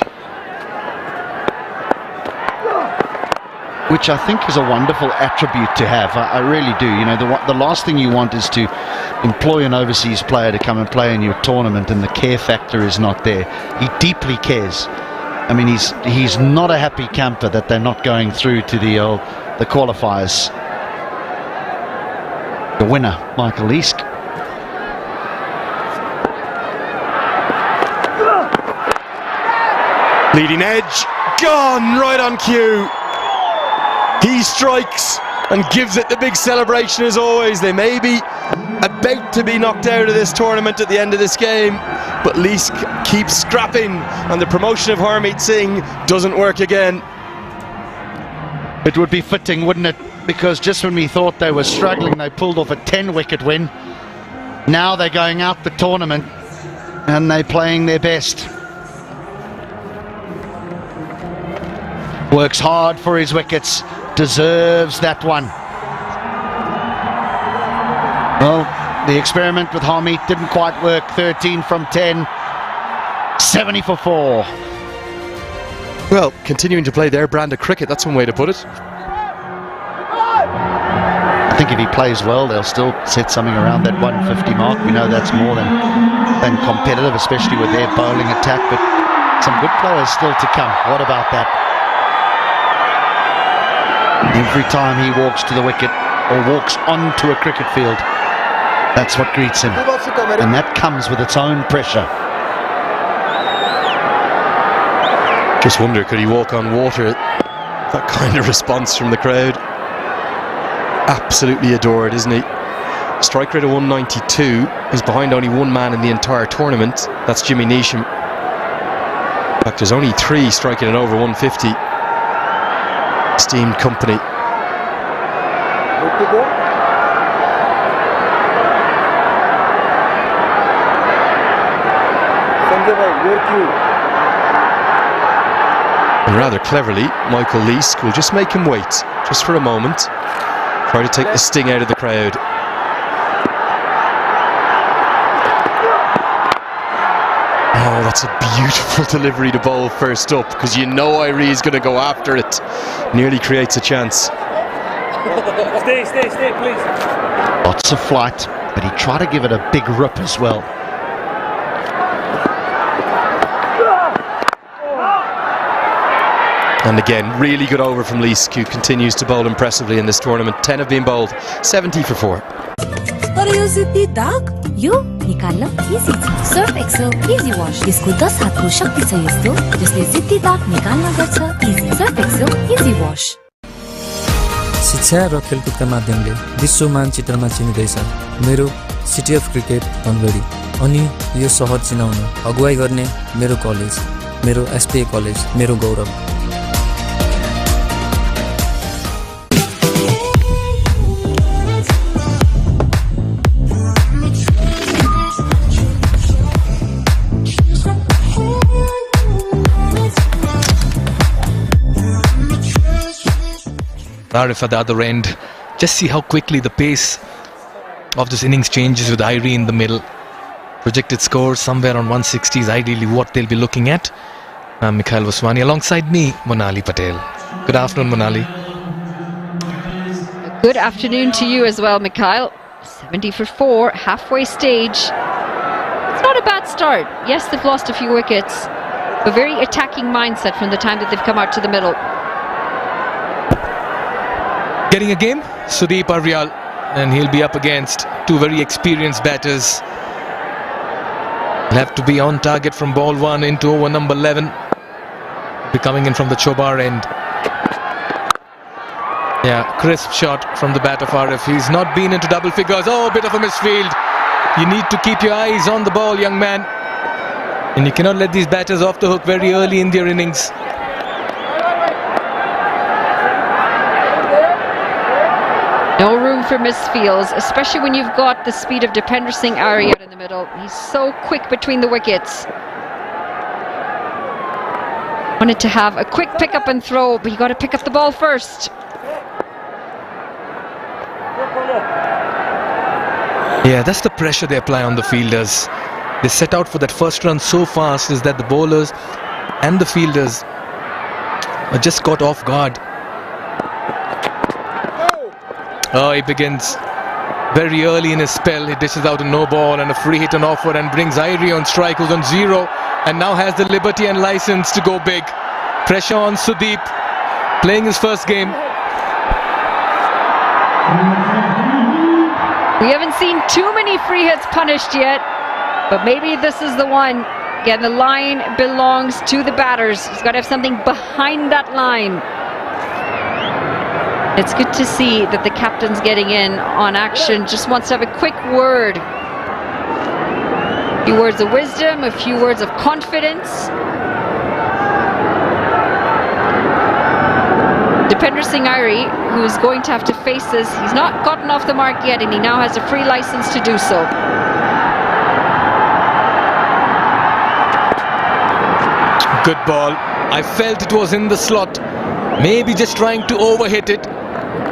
which I think is a wonderful attribute to have. I really do. You know, the last thing you want is to employ an overseas player to come and play in your tournament and the care factor is not there. He deeply cares. I mean, he's not a happy camper that they're not going through to the qualifiers. The winner, Michael Leask. Leading edge, gone right on cue. He strikes and gives it the big celebration as always. They may be about to be knocked out of this tournament at the end of this game, but Leask keeps scrapping, and the promotion of Harmeet Singh doesn't work again. It would be fitting, wouldn't it? Because just when we thought they were struggling, they pulled off a 10-wicket win. Now they're going out the tournament and they're playing their best. Works hard for his wickets, deserves that one. Well, the experiment with Harmeet didn't quite work. 13 from 10, 70 for 4. Well, continuing to play their brand of cricket, that's one way to put it. I think if he plays well, they'll still set something around that 150 mark. We know that's more than competitive, especially with their bowling attack, but some good players still to come. What about that? Every time he walks to the wicket or walks onto a cricket field, that's what greets him, and that comes with its own pressure. Just wonder, could he walk on water? That kind of response from the crowd. Absolutely adored, isn't he? Strike rate of 192. He's behind only one man in the entire tournament. That's Jimmy Neesham. In fact, there's only 3 striking at over 150. Esteemed company. Good to go. Sanjay bhai, your cue. And rather cleverly, Michael Leask will just make him wait, just for a moment. Try to take the sting out of the crowd. Oh, that's a beautiful delivery to bowl first up, because you know Irie is going to go after it. Nearly creates a chance. Stay, please. Lots of flight, but he tried to give it a big rip as well. And again, really good over from Leask, who continues to bowl impressively in this tournament. 10 have been bowled, 70 for 4. तर यो जिद्दी दाग यो निकाल्न easy छ Surf Excel easy wash यसको 10 हातको शक्ति छ यस्तो जसले जिद्दी दाग निकाल्न गर्छ easy Surf Excel easy wash शिक्षा र खेलकुदका माध्यमले विश्व मानचित्रमा चिनिँदैछ मेरो सिटी अफ क्रिकेट धनगढी अनि यो सहर चिनाउन अगुवाई गर्ने मेरो कलेज मेरो एसपीए कलेज मेरो गौरव Aarif at the other end. Just see how quickly the pace of this innings changes with Irie in the middle. Projected score somewhere on 160 is ideally what they'll be looking at. Mikhail Vaswani alongside me, Monali Patel. Good afternoon, Monali. Good afternoon to you as well, Mikhail. 70 for 4, halfway stage. It's not a bad start. Yes, they've lost a few wickets. A very attacking mindset from the time that they've come out to the middle. Getting a game, Sudeep Arvial, and he'll be up against 2 very experienced batters. He'll have to be on target from ball 1 into over number 11. Be coming in from the Chobar end. Yeah, crisp shot from the bat of Aarif. He's not been into double figures. Oh, a bit of a misfield. You need to keep your eyes on the ball, young man. And you cannot let these batters off the hook very early in their innings. No room for misfields, especially when you've got the speed of Dipender Singh Arya out in the middle. He's so quick between the wickets. Wanted to have a quick pick up and throw, but you got to pick up the ball first. Yeah, that's the pressure they apply on the fielders. They set out for that first run so fast is that the bowlers and the fielders are just caught off guard. Oh, he begins very early in his spell. He dishes out a no ball and a free hit on offer and brings Irie on strike, who's on 0 and now has the liberty and license to go big. Pressure on Sudeep, playing his first game. We haven't seen too many free hits punished yet, but maybe this is the one. Again, the line belongs to the batters. He's got to have something behind that line. It's good to see that the captain's getting in on action, just wants to have a quick word. A few words of wisdom, a few words of confidence. Dipender Singh Irie, who's going to have to face this, he's not gotten off the mark yet and he now has a free license to do so. Good ball. I felt it was in the slot. Maybe just trying to overhit it.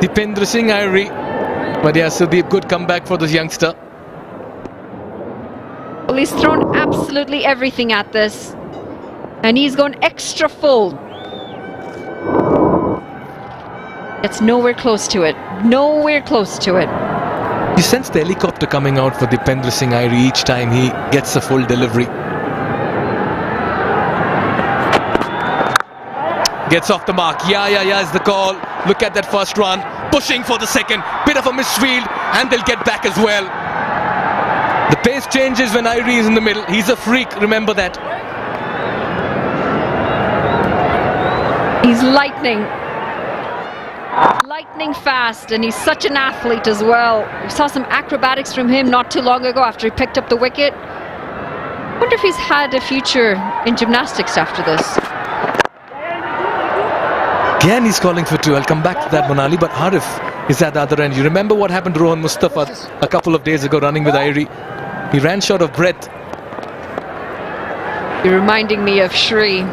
Dipender Singh Irie. But yeah, Sudeep, good comeback for this youngster. Well, he's thrown absolutely everything at this. And he's gone extra full. It's nowhere close to it. Nowhere close to it. You sense the helicopter coming out for Dipender Singh Irie each time he gets a full delivery. Gets off the mark. Yeah is the call. Look at that first run. Pushing for the second. Bit of a misfield and they'll get back as well. The pace changes when Irie is in the middle. He's a freak, remember that. He's lightning fast, and he's such an athlete as well. We saw some acrobatics from him not too long ago after he picked up the wicket. I wonder if he's had a future in gymnastics after this. Again, he's calling for two. I'll come back to that, Monali, but Aarif is at the other end. You remember what happened to Rohan Mustafa a couple of days ago running with Irie? He ran short of breath. You're reminding me of Shri.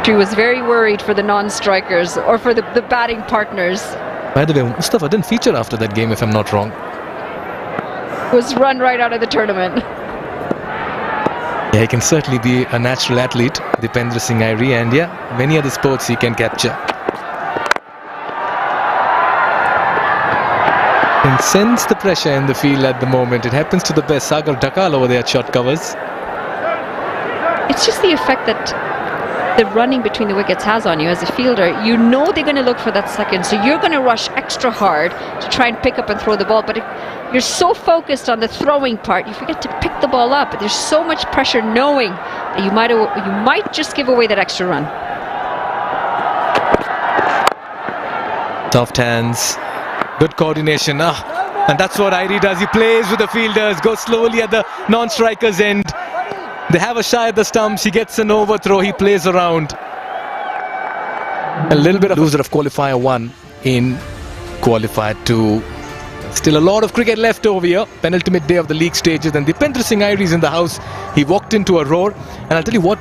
She was very worried for the non-strikers or for the batting partners. By the way, Mustafa didn't feature after that game, if I'm not wrong. Was run right out of the tournament. Yeah, he can certainly be a natural athlete, Dipendra Singh Irie, and yeah, many other sports he can capture. And sense the pressure in the field at the moment. It happens to the best. Sagar Dhakal over there at short covers. It's just the effect that the running between the wickets has on you as a fielder. You know they're going to look for that second, so you're going to rush extra hard to try and pick up and throw the ball. But you're so focused on the throwing part, you forget to pick the ball up. There's so much pressure knowing that you might just give away that extra run. Soft hands, good coordination. And that's what Irie does. He plays with the fielders, goes slowly at the non-strikers' end. They have a shy at the stumps. He gets an overthrow. He plays around. A little bit of loser of qualifier 1 in qualifier 2. Still a lot of cricket left over here. Penultimate day of the league stages. And Dipendra Singh Irie is in the house. He walked into a roar. And I'll tell you what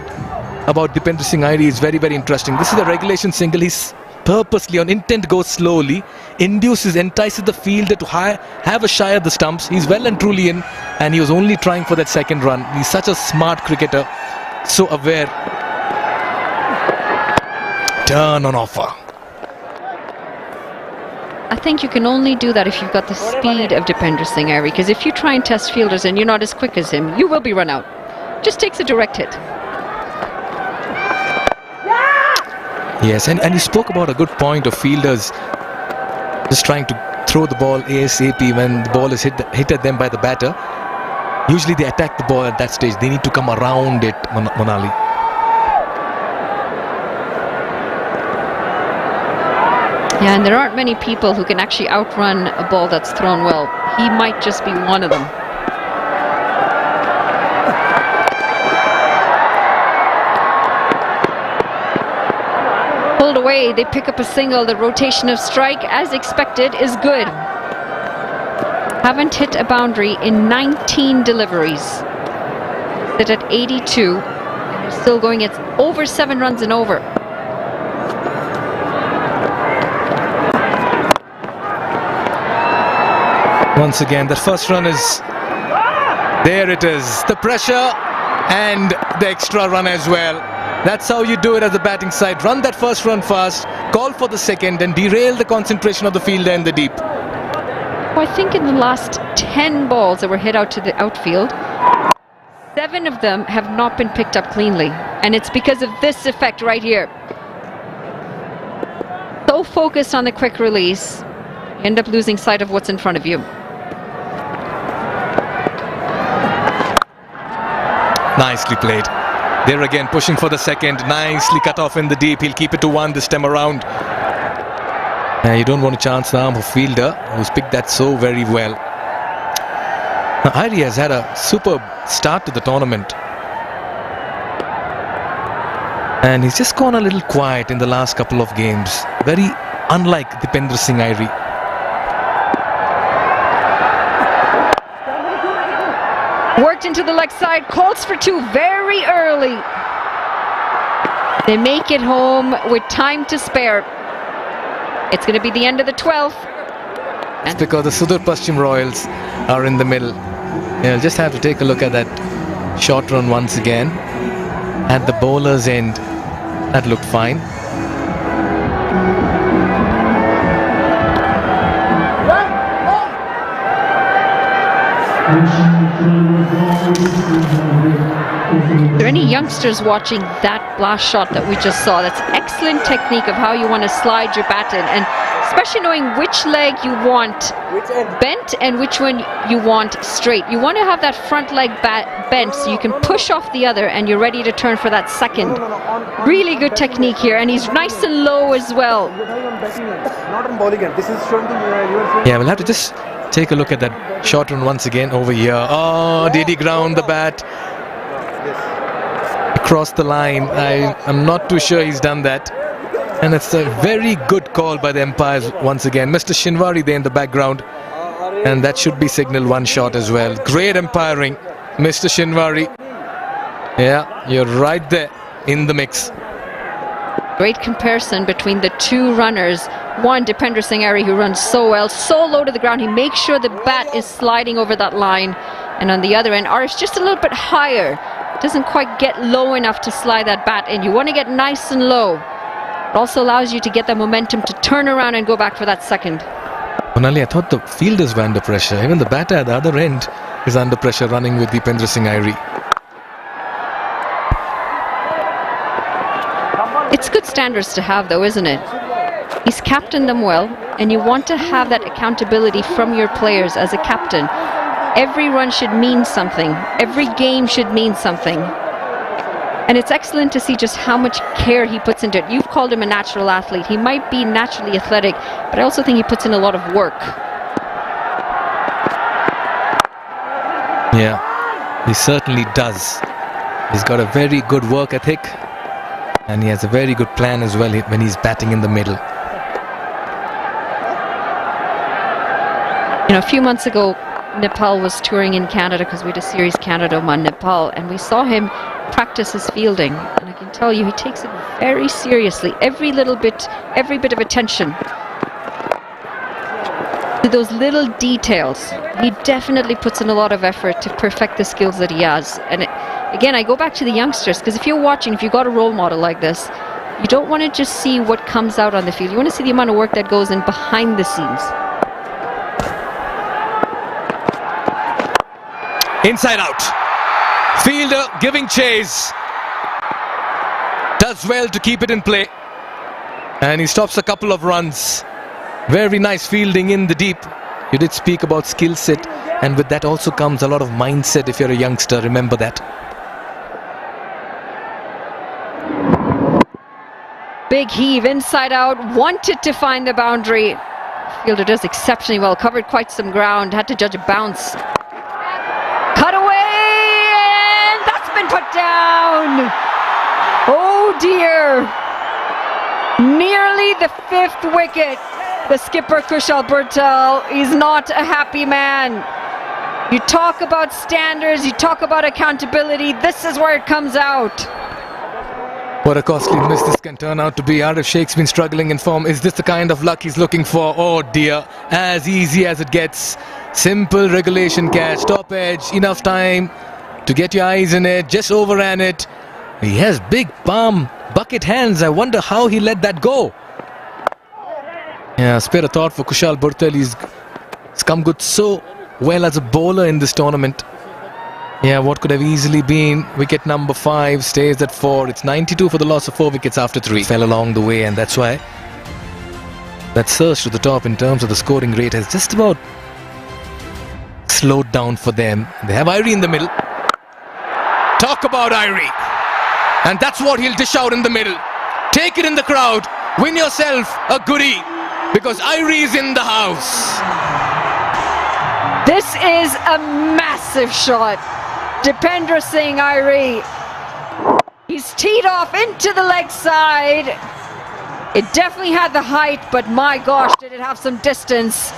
about Dipendra Singh Irie is very, very interesting. This is a regulation single. He's purposely on intent goes slowly, entices the fielder to have a shy at the stumps. He's well and truly in, and he was only trying for that second run. He's such a smart cricketer, so aware. Turn on offer. I think you can only do that if you've got the speed of Dipendra Singh Irie, because if you try and test fielders and you're not as quick as him, you will be run out. Just takes a direct hit. Yes, and you spoke about a good point of fielders just trying to throw the ball ASAP when the ball is hit at them by the batter. Usually they attack the ball at that stage. They need to come around it, Monali. Yeah, and there aren't many people who can actually outrun a ball that's thrown well. He might just be one of them. Pulled away, they pick up a single. The rotation of strike, as expected, is good. Haven't hit a boundary in 19 deliveries. Sit at 82. And they're still going at over 7 runs and over. Once again, that first run is... There it is. The pressure and the extra run as well. That's how you do it as a batting side. Run that first run fast, call for the second, and derail the concentration of the fielder in the deep. Well, I think in the last 10 balls that were hit out to the outfield, 7 of them have not been picked up cleanly. And it's because of this effect right here. So focused on the quick release, you end up losing sight of what's in front of you. Nicely played. There again, pushing for the second. Nicely cut off in the deep. He'll keep it to 1 this time around. You don't want to chance the arm of fielder who's picked that so very well. Now, Irie has had a superb start to the tournament. And he's just gone a little quiet in the last couple of games. Very unlike Dipendra Singh Irie. Worked into the leg side, calls for 2 very early. They make it home with time to spare. It's going to be the end of the 12th. It's because the Sudurpaschim Royals are in the middle. You'll just have to take a look at that short run once again. At the bowler's end, that looked fine. Are there any youngsters watching that blast shot that we just saw? That's excellent technique of how you want to slide your bat in and especially knowing which leg you want bent and which one you want straight. You want to have that front leg bent so you can push off the other and you're ready to turn for that second. Really good technique here, and he's nice and low as well. Not on bowling end. This is showing the Yeah, we'll have to just take a look at that short run once again over here. Oh, did he ground the bat across the line? I'm not too sure he's done that. And it's a very good call by the umpires once again. Mr. Shinwari there in the background. And that should be signal one shot as well. Great umpiring, Mr. Shinwari. Yeah, you're right there in the mix. Great comparison between the two runners. One, Dipendra Singh Airee, who runs so well, so low to the ground. He makes sure the bat is sliding over that line. And on the other end, Aarif's just a little bit higher. Doesn't quite get low enough to slide that bat in. You want to get nice and low. It also allows you to get the momentum to turn around and go back for that second. Monali, I thought the fielders were under pressure. Even the batter at the other end is under pressure running with Dipendra Singh Airee. It's good standards to have though, isn't it? He's captained them well, and you want to have that accountability from your players as a captain. Every run should mean something. Every game should mean something. And it's excellent to see just how much care he puts into it. You've called him a natural athlete. He might be naturally athletic, but I also think he puts in a lot of work. Yeah, he certainly does. He's got a very good work ethic, and he has a very good plan as well when he's batting in the middle. You know, a few months ago, Nepal was touring in Canada because we had a series Canada Oman Nepal, and we saw him practice his fielding, and I can tell you he takes it very seriously. Every bit of attention to those little details. He definitely puts in a lot of effort to perfect the skills that he has. And again, I go back to the youngsters, because if you're watching, if you've got a role model like this, you don't want to just see what comes out on the field. You want to see the amount of work that goes in behind the scenes. Inside out. Fielder giving chase. Does well to keep it in play. And he stops a couple of runs. Very nice fielding in the deep. You did speak about skill set, and with that also comes a lot of mindset if you're a youngster. Remember that. Big heave inside out. Wanted to find the boundary. Fielder does exceptionally well. Covered quite some ground. Had to judge a bounce. Cut away, and that's been put down. Oh dear. Nearly the 5th wicket. The skipper Kushal Burtal, he's not a happy man. You talk about standards, you talk about accountability, this is where it comes out. What a costly miss this can turn out to be. Aarif Sheikh's been struggling in form. Is this the kind of luck he's looking for? Oh dear, as easy as it gets. Simple regulation catch, top edge, enough time to get your eyes in it, just overran it. He has big palm, bucket hands. I wonder how he let that go. Yeah, spare a thought for Kushal Burtal. He's come good so well as a bowler in this tournament. Yeah, what could have easily been wicket number 5 stays at 4. It's 92 for the loss of 4 wickets after 3. Fell along the way, and that's why that surge to the top in terms of the scoring rate has just about slowed down for them. They have Airee in the middle. Talk about Airee. And that's what he'll dish out in the middle. Take it in the crowd. Win yourself a goodie, because Airee is in the house. This is a massive shot. Dipendra Singh Airee. He's teed off into the leg side. It definitely had the height, but my gosh, did it have some distance.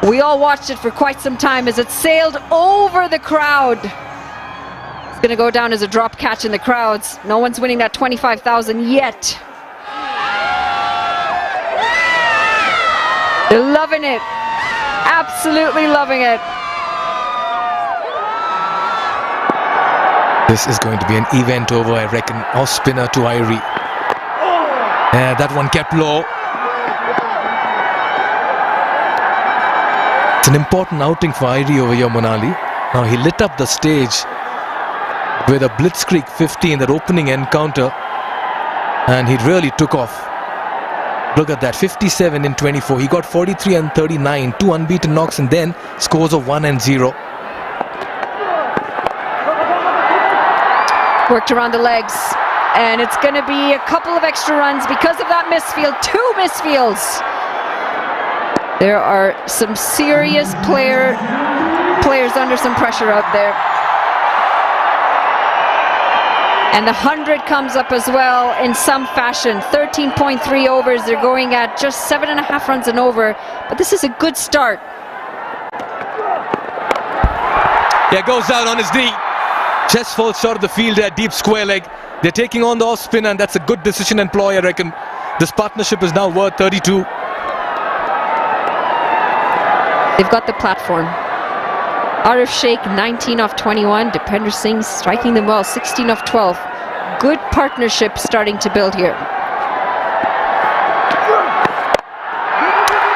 We all watched it for quite some time as it sailed over the crowd. It's going to go down as a drop catch in the crowds. No one's winning that 25,000 yet. They're loving it. Absolutely loving it. This is going to be an event over, I reckon. Off spinner to Airee. Yeah, that one kept low. It's an important outing for Airee over here, Monali. Now he lit up the stage with a blitzkrieg 50 in that opening encounter, and he really took off. Look at that, 57 in 24. He got 43 and 39, 2 unbeaten knocks, and then scores of 1 and 0. Worked around the legs, and it's going to be a couple of extra runs because of that misfield. 2 misfields. There are some serious players under some pressure out there. And the 100 comes up as well in some fashion. 13.3 overs. They're going at just 7.5 runs and over. But this is a good start. Yeah, goes down on his knee. Just falls short of the field at deep square leg. They're taking on the off spin, and that's a good decision and ploy, I reckon. This partnership is now worth 32. They've got the platform. Aarif Sheikh 19 off 21. Dipender Singh striking them well, 16 off 12. Good partnership starting to build here.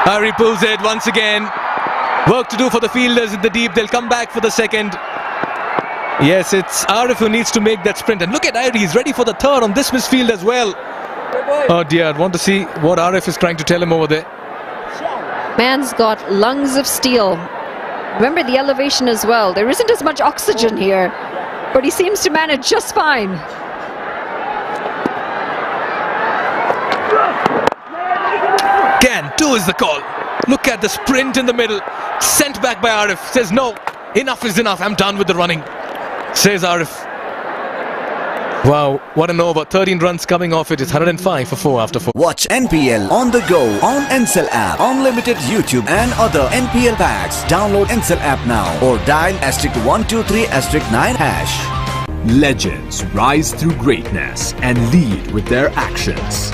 Harry pulls it once again. Work to do for the fielders in the deep. They'll come back for the second. Yes, it's Aarif who needs to make that sprint. And look at Aarif, he's ready for the third on this misfield as well. Oh dear, I want to see what Aarif is trying to tell him over there. Man's got lungs of steel. Remember the elevation as well. There isn't as much oxygen here, but he seems to manage just fine. Again, 2 is the call. Look at the sprint in the middle. Sent back by Aarif. Says no, enough is enough. I'm done with the running, says Aarif. Wow, what an over. 13 runs coming off it. It's 105 for 4 after 4. Watch NPL on the go on Ncell app, unlimited YouTube and other NPL packs. Download Ncell app now or dial *123*9#. Legends rise through greatness and lead with their actions.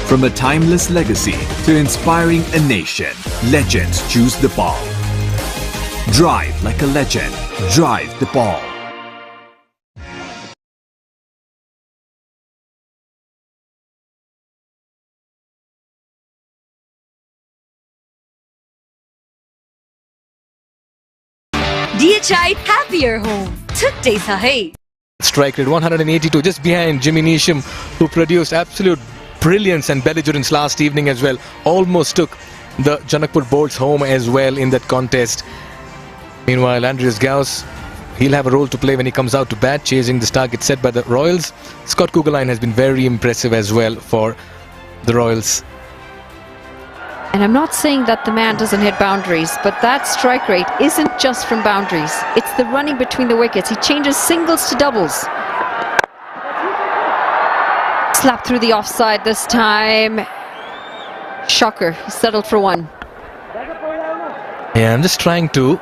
From a timeless legacy to inspiring a nation, legends choose the ball. Drive like a legend. Drive the ball. DHI happier home. Today sahi. Strike rate 182, just behind Jimmy Neesham, who produced absolute brilliance and belligerence last evening as well. Almost took the Janakpur Bolts home as well in that contest. Meanwhile, Andries Gous, he'll have a role to play when he comes out to bat, chasing this target set by the Royals. Scott Kuggeleijn has been very impressive as well for the Royals. And I'm not saying that the man doesn't hit boundaries, but that strike rate isn't just from boundaries. It's the running between the wickets. He changes singles to doubles. Slap through the offside this time. Shocker, he settled for 1. Yeah, I'm just trying to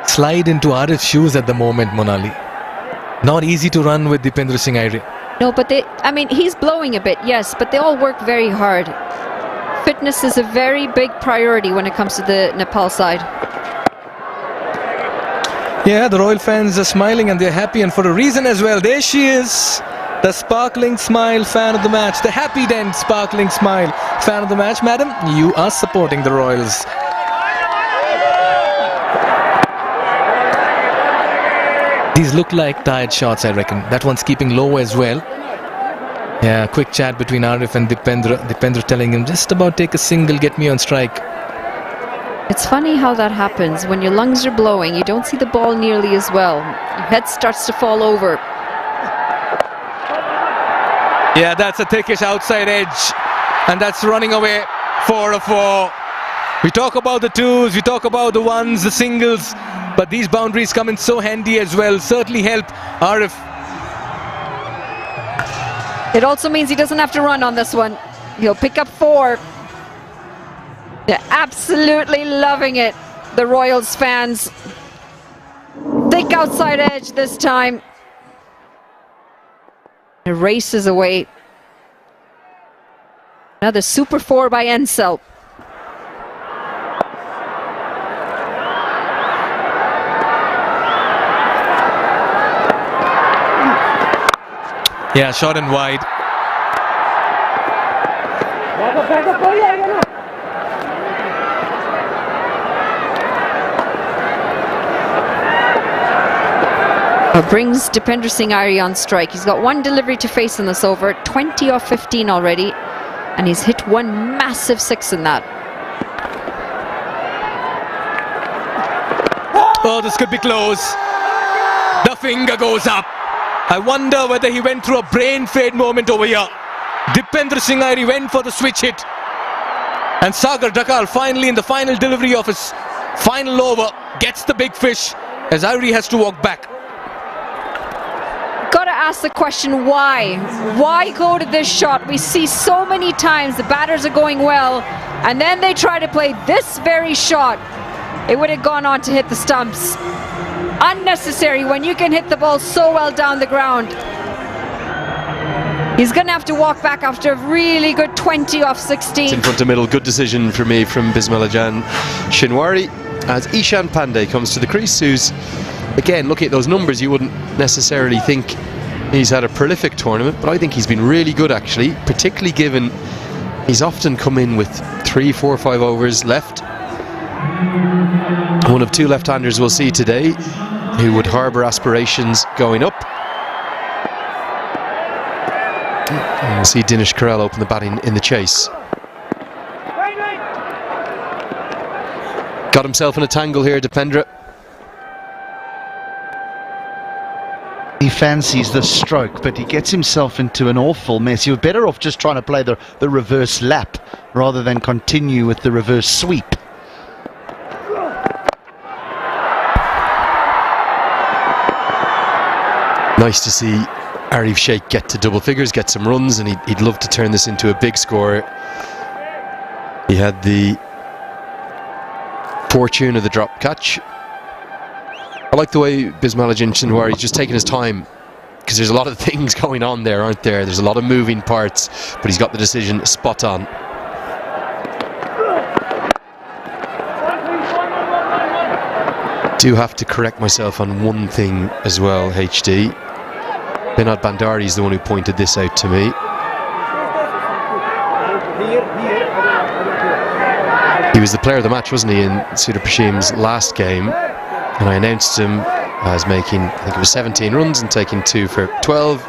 slide into Aarif's shoes at the moment, Monali. Not easy to run with Dipender Singh Aire. No, but he's blowing a bit, yes, but they all work very hard. Fitness is a very big priority when it comes to the Nepal side. Yeah, the Royal fans are smiling and they're happy, and for a reason as well. There she is, the sparkling smile fan of the match, the happy dent sparkling smile fan of the match. Madam, you are supporting the Royals. These look like tired shots, I reckon. That one's keeping low as well. Yeah, quick chat between Aarif and Dipender. Dipender telling him, just about take a single, get me on strike. It's funny how that happens. When your lungs are blowing, you don't see the ball nearly as well. Your head starts to fall over. Yeah, that's a thickish outside edge. And that's running away. 4 of 4. We talk about the 2s, we talk about the 1s, the singles. But these boundaries come in so handy as well. Certainly help Aarif. It also means he doesn't have to run on this one. He'll pick up 4. They're absolutely loving it, the Royals fans. Thick outside edge this time. It races away. Another super 4 by Ncell. Yeah, short and wide. Brings Dipender Singh Aire on strike. He's got 1 delivery to face in this over. 20 off 15 already. and he's hit one massive six in that. Oh, this could be close. The finger goes up. I wonder whether he went through a brain fade moment over here. Dipendra Singh Airi went for the switch hit. And Sagar Dakal finally in the final delivery of his final over gets the big fish as Airi has to walk back. Gotta ask the question, why? Why go to this shot? We see so many times the batters are going well and then they try to play this very shot. It would have gone on to hit the stumps. Unnecessary when you can hit the ball so well down the ground. He's going to have to walk back after a really good 20 off 16. It's in front of middle, good decision for me from Bismillah-Jan Shinwari as Ishan Pandey comes to the crease, who's, again, looking at those numbers, you wouldn't necessarily think he's had a prolific tournament, but I think he's been really good actually, particularly given he's often come in with 3, 4, 5 overs left. One of two left-handers we'll see today who would harbour aspirations going up. And we'll see Dinesh Karel open the batting in the chase. Got himself in a tangle here, Dipendra. He fancies the stroke, but he gets himself into an awful mess. You're better off just trying to play the reverse lap rather than continue with the reverse sweep. Nice to see Aarif Sheikh get to double figures, get some runs, and he'd love to turn this into a big score. He had the fortune of the drop catch. I like the way Bismillah-Jan Shinwari's just taking his time, because there's a lot of things going on there, aren't there? There's a lot of moving parts, but he's got the decision spot on. Do have to correct myself on one thing as well, HD. Binod Bandari is the one who pointed this out to me. He was the player of the match, wasn't he, in Sudurpaschim's last game, and I announced him as making, I think it was 17 runs and taking 2 for 12.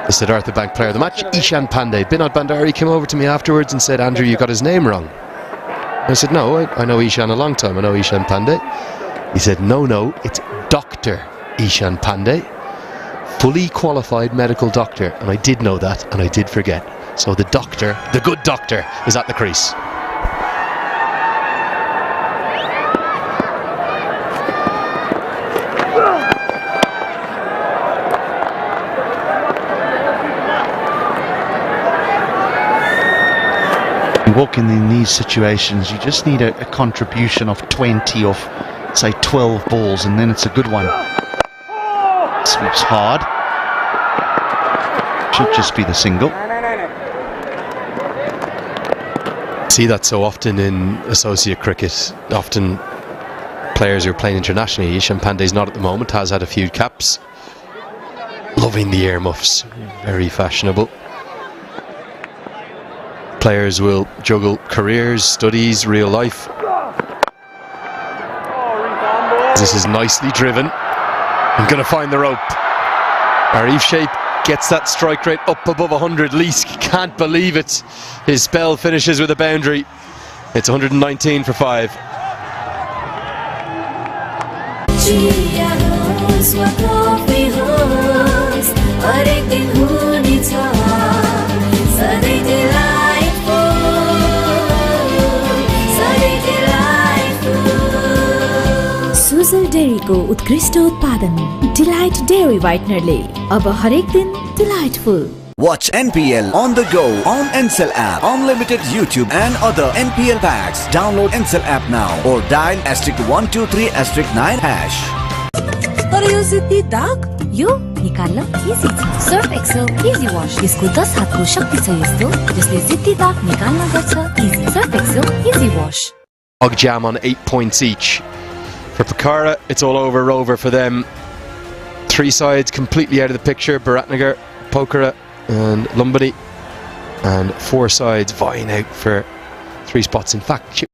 The Siddhartha Bank player of the match, Ishan Pandey. Binod Bandari came over to me afterwards and said, "Andrew, you got his name wrong." I said, "No, I know Ishan a long time, I know Ishan Pandey." He said, no, it's Dr. Ishan Pandey, fully qualified medical doctor, and I did know that, and I did forget. So the doctor, the good doctor, is at the crease. Walking in these situations, you just need a contribution of 20 of, say, 12 balls, and then it's a good one. Sweeps hard. Should just be the single. See that so often in associate cricket. Often players who are playing internationally. Ishan Pandey's not at the moment, has had a few caps. Loving the earmuffs, very fashionable. Players will juggle careers, studies, real life. This is nicely driven. I'm going to find the rope. Aarif Sheikh gets that strike rate up above 100. Leask can't believe it. His spell finishes with a boundary. It's 119 for 5. Sujal डेयरीको उत्कृष्ट उत्पादन delight dairy व्हाइटनरले अब हरेक दिन delightful. Watch NPL on the go on NCL app, unlimited YouTube and other NPL packs. Download NCL app now or dial *123*9#. तर यो सिद्धि दाग यो निकाल्न easy छ. Surf Excel easy wash. यसको 10 हातको शक्ति छ यस्तो जसले सिद्धि दाग निकाल्न गर्छ easy. Surf Excel easy wash. Log jam on 8 points each. For Pokhara, it's all over for them. 3 sides completely out of the picture: Bharatnagar, Pokhara and Lumbini, and 4 sides vying out for 3 spots. In fact,